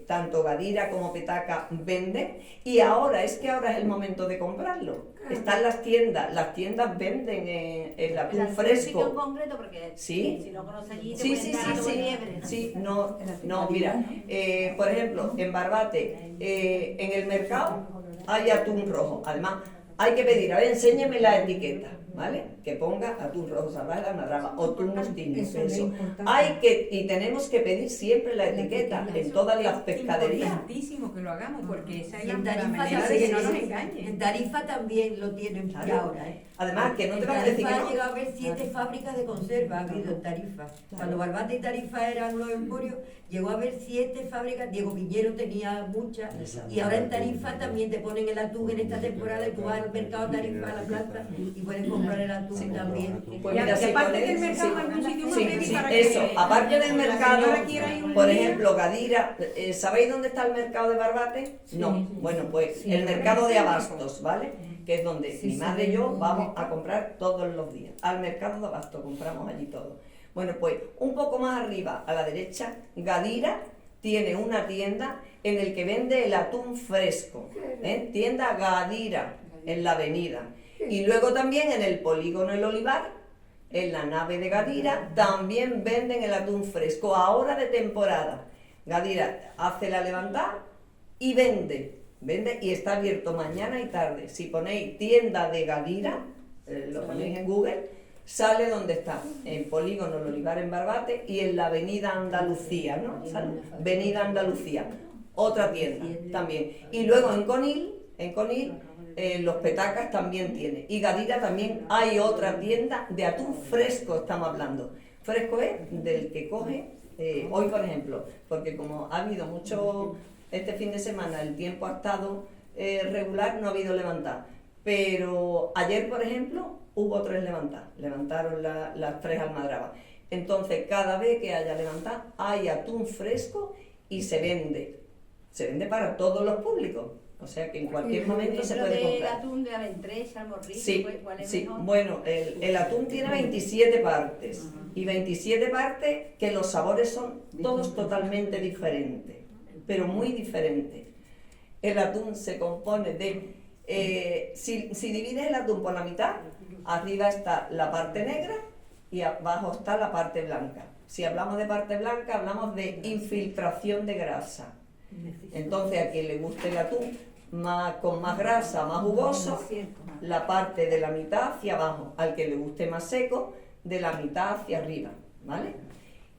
tanto Gadira como Petaca venden y ahora es el momento de comprarlo. Están las tiendas venden el atún fresco. ¿En concreto? Porque sí. Si no conoces allí, te Sí, pueden dar algo de liebre. Sí, no, mira, por ejemplo, en Barbate, en el mercado hay atún rojo. Además, hay que pedir, a ver, enséñeme la etiqueta, ¿vale? Que ponga atún rojo, salvaje, almadraba, o atún mustino, eso. Y tenemos que pedir siempre la etiqueta en todas las pescaderías. Es importantísimo que lo hagamos porque esa es Y la en Tarifa manera de también, que no nos engañen. en Tarifa también lo tienen Claro. ahora, ¿eh? Además, que no te En van a decir que Tarifa no. ha llegado a haber 7 fábricas de conserva, ha habido en Tarifa. Cuando Barbate y Tarifa eran los emporios, llegó a haber 7 fábricas, Diego Piñero tenía muchas, y ahora en Tarifa también te ponen el atún en esta temporada y tú vas al mercado Tarifa, a la plaza, y puedes comprar el atún también. Pues Y mira, si aparte ponéis- del mercado, en algún sitio más débil para que eso, aparte del la mercado, señora quiera ir un por día. ejemplo, Gadira, ¿sabéis dónde está el mercado de Barbate? No, bueno, pues Sí, el mercado de sí. Abastos, ¿vale? Que es donde mi madre y yo vamos a comprar todos los días. Al mercado de Abastos compramos allí todo. Bueno, pues un poco más arriba, a la derecha, Gadira tiene una tienda en el que vende el atún fresco, tienda Gadira, en la avenida. Y luego también en el polígono El Olivar, en la nave de Gadira, también venden el atún fresco, ahora de temporada. Gadira hace la levantada y vende y está abierto mañana y tarde. Si ponéis tienda de Gadira, lo ponéis en Google, sale donde está, en Polígono El Olivar en Barbate y en la Avenida Andalucía, ¿no? ¿Sale? Avenida Andalucía, otra tienda también. Y luego en Conil, los Petacas también tiene. Y Gadira también hay otra tienda de atún fresco, estamos hablando. Fresco es del que coge, hoy por ejemplo, porque como ha habido mucho, este fin de semana el tiempo ha estado regular, no ha habido levantada. Pero ayer, por ejemplo, hubo 3 levantadas, levantaron las 3 almadrabas. Entonces, cada vez que haya levantada, hay atún fresco y se vende para todos los públicos. O sea que en cualquier momento se puede comprar. ¿El atún de aventrecha, al morrillo? Sí, ¿Cuál es sí. mejor? Bueno, el atún tiene 27 partes y 27 partes que los sabores son todos totalmente diferentes, pero muy diferentes. El atún se compone de, si divides el atún por la mitad, arriba está la parte negra y abajo está la parte blanca. Si hablamos de parte blanca, hablamos de infiltración de grasa. Entonces, a quien le guste el atún con más grasa, más jugoso, la parte de la mitad hacia abajo. Al que le guste más seco, de la mitad hacia arriba, ¿vale?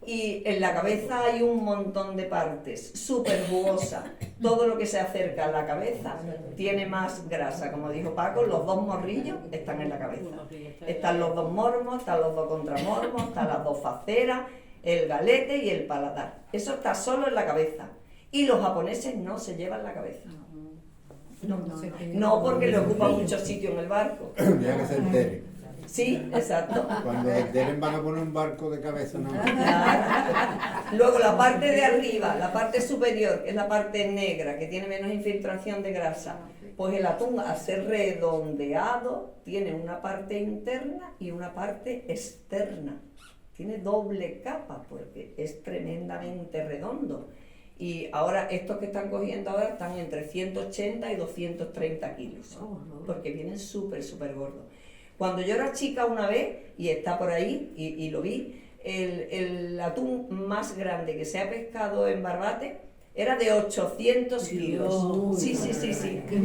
Y en la cabeza hay un montón de partes, súper jugosa. Todo lo que se acerca a la cabeza tiene más grasa. Como dijo Paco, los 2 morrillos están en la cabeza. Están los 2 mormos, están los 2 contramormos, están las 2 faceras, el galete y el paladar. Eso está solo en la cabeza. Y los japoneses no se llevan la cabeza. No porque le ocupa mucho sitio en el barco. Ya que se entere. Sí, exacto. Cuando se enteren van a poner un barco de cabeza, ¿no? Luego la parte de arriba, la parte superior, que es la parte negra, que tiene menos infiltración de grasa, pues el atún, al ser redondeado, tiene una parte interna y una parte externa. Tiene doble capa porque es tremendamente redondo. Y ahora estos que están cogiendo ahora están entre 180 y 230 kilos, porque vienen súper gordos. Cuando yo era chica una vez, y está por ahí, y lo vi, el atún más grande que se ha pescado en Barbate era de 800 kilos. Sí.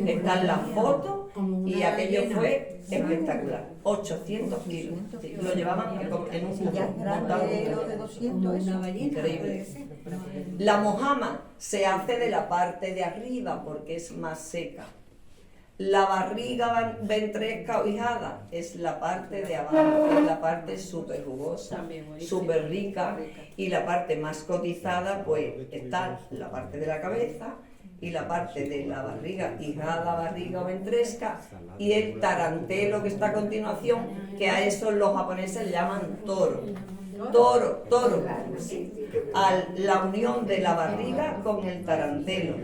Están las fotos y aquello fue espectacular. 800 kilos. Lo llevaban en un cubo. de 200, Increíble. La mojama se hace de la parte de arriba porque es más seca. La barriga ventresca o hijada es la parte de abajo, es la parte súper jugosa, súper rica, y la parte más cotizada pues está la parte de la cabeza y la parte de la barriga hijada, barriga o ventresca, y el tarantelo que está a continuación, que a eso los japoneses le llaman toro. Toro, la unión de la barriga con el tarantelo.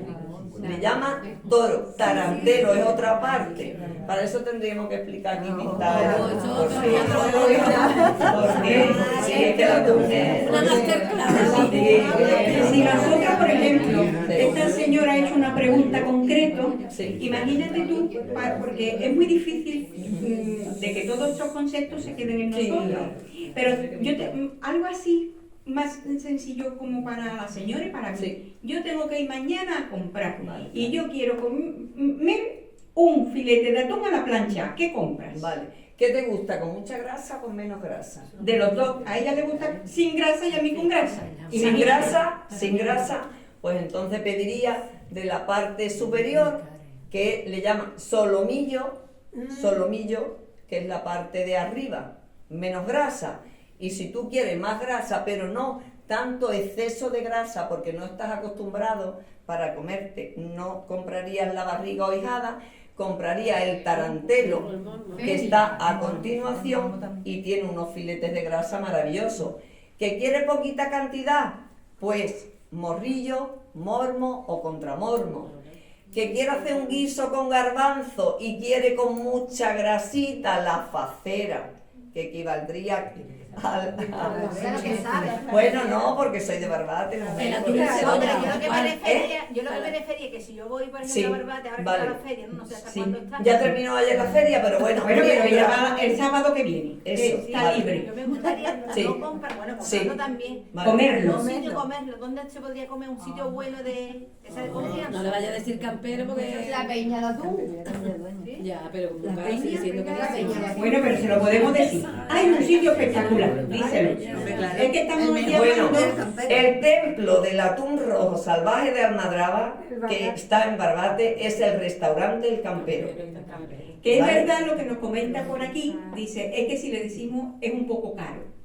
Le llama toro, tarantelo es otra parte. Para eso tendríamos que explicar y pintar. Si nosotros, por ejemplo, esta señora ha hecho una pregunta concreta, imagínate tú, porque es muy difícil de que todos estos conceptos se queden en nosotros, pero algo así más sencillo como para la señora y para mí. Yo tengo que ir mañana a comprar y yo quiero comer un filete de atún a la plancha. ¿Qué compras? Vale. ¿Qué te gusta? ¿Con mucha grasa o con menos grasa? De los dos. A ella le gusta sin grasa y a mí con grasa. Sin grasa, pues entonces pediría de la parte superior, que le llaman solomillo, que es la parte de arriba, menos grasa. Y si tú quieres más grasa, pero no tanto exceso de grasa, porque no estás acostumbrado para comerte, no comprarías la barriga oijada, comprarías el tarantelo, que está a continuación y tiene unos filetes de grasa maravillosos. ¿Que quiere poquita cantidad? Pues morrillo, mormo o contramormo. ¿Que quiere hacer un guiso con garbanzo y quiere con mucha grasita? La facera, que equivaldría bueno, no, porque soy de Barbate. Yo lo que me refería que si yo voy, por ejemplo, a Barbate, ahora que está la feria, no sé hasta cuándo está. Ya terminó ayer la feria, pero bueno. Pero ella va el sábado que viene. Está libre. Yo me gustaría no comprar, bueno, comprarlo también. Comerlo. Comerlo. ¿Dónde se podría comer un sitio bueno de esa de confianza? No le vaya a decir campero porque... La Peña de Atún. Ya, pero como va diciendo que la Peña. Bueno, pero se lo podemos decir. Hay un sitio espectacular, díselo. Es que estamos aquí hablando. El templo del atún rojo salvaje de Almadraba, que está en Barbate, es el restaurante El Campero. Que es verdad lo que nos comenta por aquí, dice, es que si le decimos es un poco caro.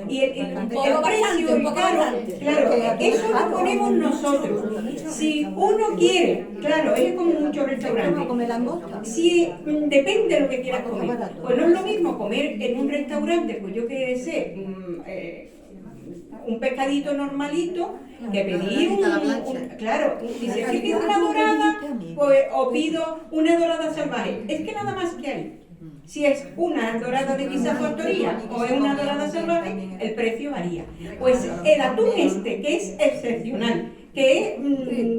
Y el precio es caro, claro, eso lo ponemos nosotros. Si uno quiere, claro, es como muchos restaurantes, si depende de lo que quieras comer, pues no es lo mismo comer en un restaurante, pues yo qué sé, un pescadito normalito, que pedir claro, dice, si pido una dorada, pues, o pido una dorada salvaje, es que nada más que hay. Si es una dorada de pisafactoría o es una dorada salvaje, el precio varía. Pues el atún que es excepcional, que es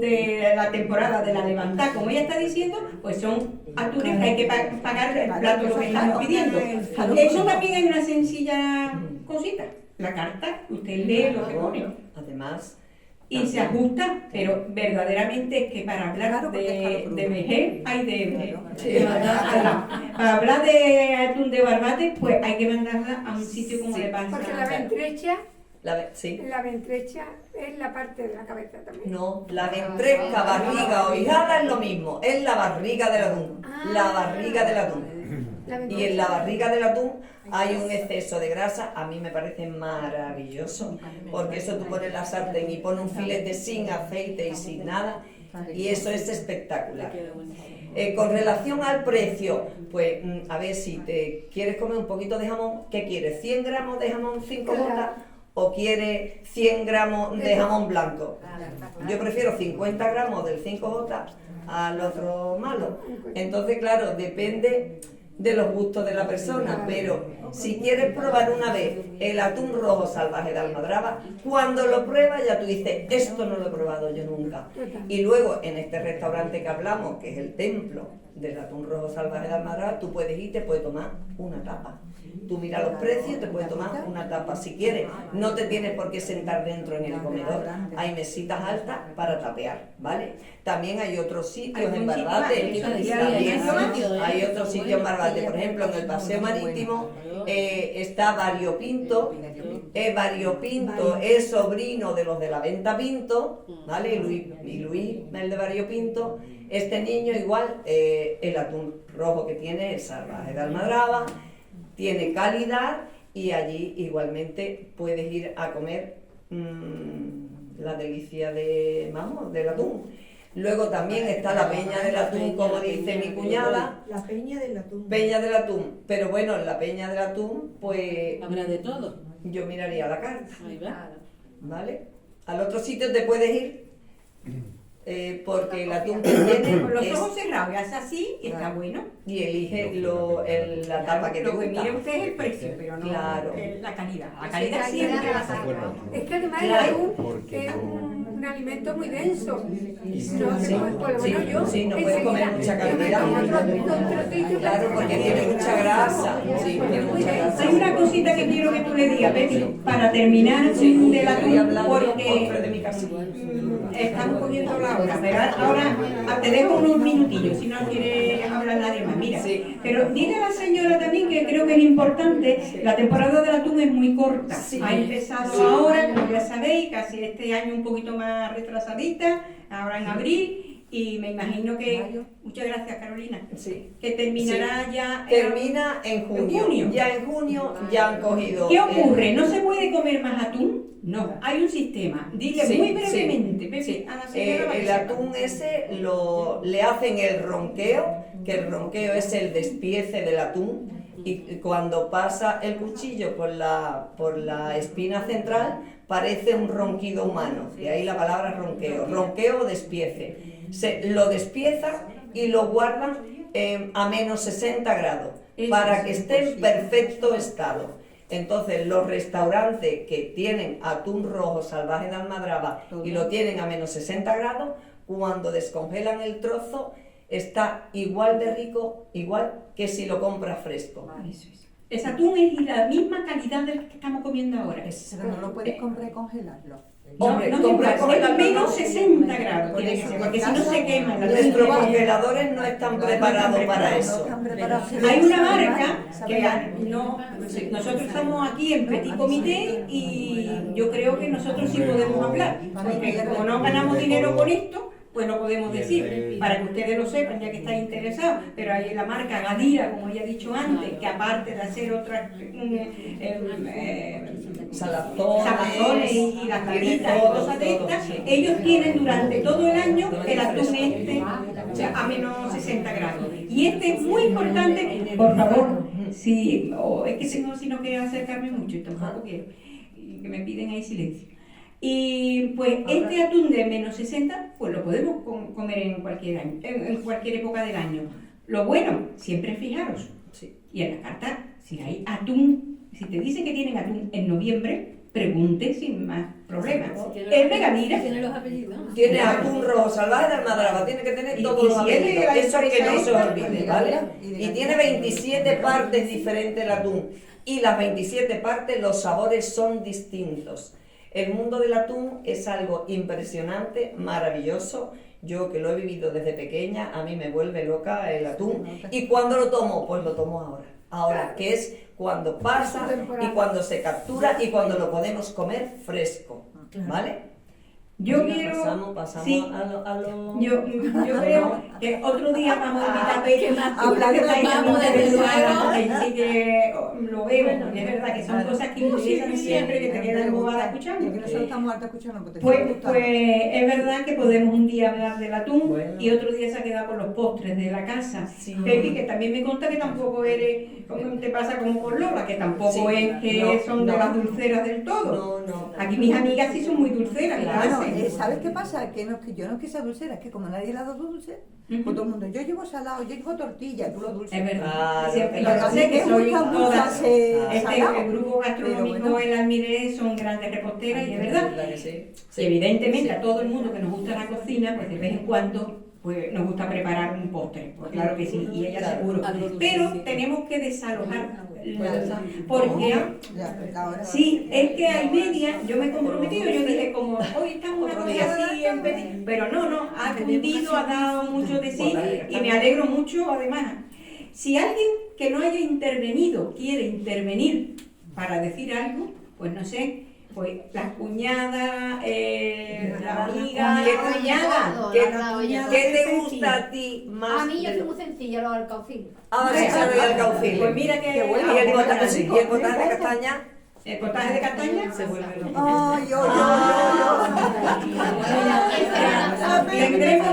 de la temporada de la levantada, como ella está diciendo, pues son atunes que hay que pagar el plato lo que estamos pidiendo. Eso también es una sencilla cosita. La carta, usted lee lo que pone. Además, y se ajusta, pero verdaderamente es que para hablar de vejez hay de para hablar de atún de Barbate, pues hay que mandarla a un sitio como de pasa. Porque la ventrecha, sí. la ventrecha es la parte de la cabeza también. No, la ventresca, barriga o hijada es lo mismo, es la barriga del atún. La barriga del atún. Y en la barriga del atún hay un exceso de grasa, a mí me parece maravilloso, porque eso tú pones la sartén y pones un filete sin aceite y sin nada, y eso es espectacular. Con relación al precio, pues a ver, si te quieres comer un poquito de jamón, ¿qué quieres? ¿100 gramos de jamón 5 gotas o quieres 100 gramos de jamón blanco? Yo prefiero 50 gramos del 5 gotas al otro malo. Entonces, claro, depende de los gustos de la persona, pero si quieres probar una vez el atún rojo salvaje de Almadraba, cuando lo pruebas ya tú dices, esto no lo he probado yo nunca. Y luego en este restaurante que hablamos, que es el templo del atún rojo salvaje de Almadraba, tú puedes ir y te puedes tomar una tapa. Tú miras los precios y te puedes tomar una tapa si quieres. No te tienes por qué sentar dentro en el comedor. Hay mesitas altas para tapear, ¿vale? También hay otros sitios en Barbate. Hay otros sitios en Barbate. Por ejemplo, en el Paseo Marítimo está Variopinto. Variopinto es sobrino de los de la Venta Pinto, ¿vale? Y Luis, el de Variopinto. Este niño igual, el atún rojo que tiene es salvaje de Almadraba. Tiene calidad y allí igualmente puedes ir a comer la delicia del atún. Luego también está la peña del atún, como dice mi cuñada. La peña del atún. Peña del atún. Pero bueno, la peña del atún, pues... Habrá de todo. Yo miraría la carta. Ahí va. ¿Vale? Al otro sitio te puedes ir. Porque el atún que tiene con los ojos cerrados, y hace así y está bueno. Y elige la tapa que te Lo que gusta. mire usted es el precio, pero no Claro. La calidad. La calidad siempre va a ser. Es que además el Claro. atún es un alimento muy denso. Sí, No, que por lo menos yo sí, no puedes comer enseguida mucha yo me cantidad. como otro trocito. Claro, porque tiene mucha grasa. Sí, tiene mucha grasa. Hay una cosita que quiero que tú le digas, Betty, para terminar del atún, porque estamos cogiendo la hora, pero ahora te dejo unos minutillos si no quiere hablar nadie más. Mira, pero dile a la señora también que creo que es importante, la temporada del atún es muy corta. Ha empezado ahora, como ya sabéis, casi este año un poquito más retrasadita, ahora en abril. Y me imagino que, muchas gracias Carolina, que terminará ya... Termina en junio. Ya en junio ya han cogido... ¿Qué ocurre? ¿No se puede comer más atún? No, hay un sistema. Dile muy brevemente, Pepe, a la señora el atún ese le hacen el ronqueo, que el ronqueo es el despiece del atún, y cuando pasa el cuchillo por la espina central parece un ronquido humano, de ahí la palabra ronqueo. Ronqueo o despiece. Lo despiezan y lo guardan a menos 60 grados para que esté en perfecto estado. Entonces los restaurantes que tienen atún rojo salvaje de Almadraba y lo tienen a menos 60 grados, cuando descongelan el trozo está igual de rico, igual que si lo compras fresco. Eso es. Ese atún es la misma calidad del que estamos comiendo ahora. Pero no lo puedes comprar y congelarlo. Hombre, no comprar es menos 60 grados tiene que ser, porque si no se quema. Nuestros congeladores no están preparados para eso. Hay una marca que nosotros estamos aquí en Petit Comité y yo creo que nosotros sí podemos hablar, porque como no ganamos dinero con esto, pues no podemos decir, para que ustedes lo sepan, ya que están interesados, pero hay la marca Gadira, como ya he dicho antes, que aparte de hacer otras salazones y las caritas y cosas de estas, ellos tienen durante todo el año el atún a menos 60 grados. Y este es muy importante, por favor, es que si no quiero acercarme mucho y tampoco quiero, que me piden ahí silencio. Y pues este atún de menos 60, pues lo podemos comer en cualquier año, en cualquier época del año. Lo bueno, siempre fijaros. Y en la carta, si hay atún, si te dicen que tienen atún en noviembre, pregunte sin más problemas. El de Gadira tiene los apellidos. Tiene atún rojo salvaje de Almadraba, tiene que tener todos los apellidos. Eso que no se olvide, ¿vale? Y tiene 27 partes diferentes el atún. Y las 27 partes, los sabores son distintos. El mundo del atún es algo impresionante, maravilloso. Yo que lo he vivido desde pequeña, a mí me vuelve loca el atún. ¿Y cuándo lo tomo? Pues lo tomo ahora. Ahora, que es cuando pasa y cuando se captura y cuando lo podemos comer fresco, ¿vale? Yo quiero... Pasamos sí, a lo... Yo creo que otro día vamos a invitar a Betty a hablar de vamos desde luego. Así que lo veo, porque es verdad que son cosas que interesan siempre, que te quedan bobadas escuchando. Que nosotros estamos hartos escuchando. Pues es verdad que podemos un día hablar del atún y otro día se ha quedado con los postres de la casa. Pepi, que también me consta que tampoco eres, como te pasa como con Lola, que tampoco es que son de las dulceras del todo. No. Aquí mis amigas sí son muy dulceras. Claro, ¿sabes qué pasa? Que no es que yo no es que sea dulcera, es que como nadie le ha dado dulce, pues todo el mundo, yo llevo salado, yo llevo tortilla, tú lo dulce. Es verdad. Claro, Siempre claro. lo sé que soy todas. salado. El grupo gastronómico Pero bueno. El Almiré son grandes reposteras y es verdad. Y evidentemente a todo el mundo que nos gusta la cocina, pues de vez en cuando pues nos gusta preparar un postre, pues claro que sí, y ella Claro, seguro. algo dulce, Pero sí. tenemos que desalojar Pues la, porque Ya, ahora- sí, es que hay media, yo me he comprometido, yo dije como hoy estamos una cosa así en vez, pero no, ha cundido, ha dado mucho de sí y me alegro mucho además. Si alguien que no haya intervenido quiere intervenir para decir algo, pues no sé, pues las cuñadas, la amiga, ¿Qué cuñada? ¿Qué te gusta a ti más? A mí yo de soy lo- muy sencilla, los alcauciles. Ah, sí, sabe el caucil. Pues mira que bueno. ¿Y el potaje de castaña? el potaje de castaña Se vuelve loco. Ay,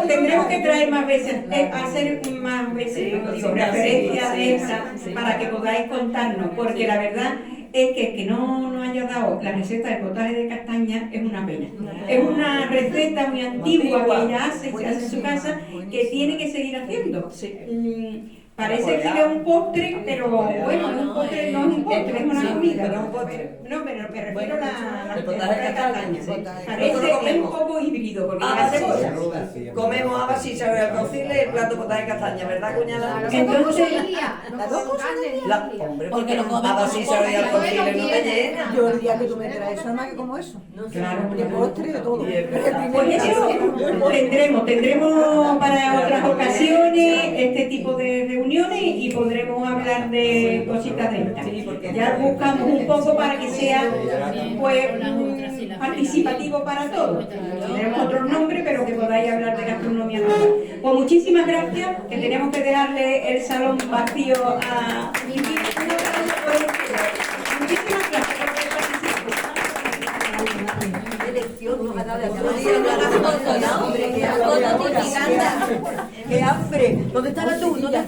Tendremos que traer más veces, hacer más veces digo, referencia de esa para que podáis contarnos, porque la verdad es que el que no haya dado la receta del potaje de castaña es una pena. Es una receta muy antigua que ella hace, se hace en su casa, que tiene que seguir haciendo. Parece que es un postre, pero bueno, es un postre, no es un postre, es una comida. Pero un postre. No, pero me refiero a la El potaje de castaña. Parece es un poco híbrido, porque Ah, hace sí. cosas. Comemos habas sin saber el caucil y el plato potaje de castaña, ¿verdad, cuñada? Entonces, las dos cosas Hombre, Porque lo comen habas como sin saber el postre. caucil no te llena. yo el día que tú me traes eso, nada más que como eso. claro, De postre, de todo. pues eso tendremos para otras ocasiones este tipo de reuniones y podremos hablar de cositas de estas. Ya buscamos un poco para que sea pues participativo para todos. Tenemos otros nombres, pero que podáis hablar de gastronomía. Pues muchísimas gracias, que tenemos que dejarle el salón vacío a muchísimas gracias por participar. ¿Qué lección nos ha dado? ¡Qué hambre! ¿Dónde estará tú? ¿Dónde estará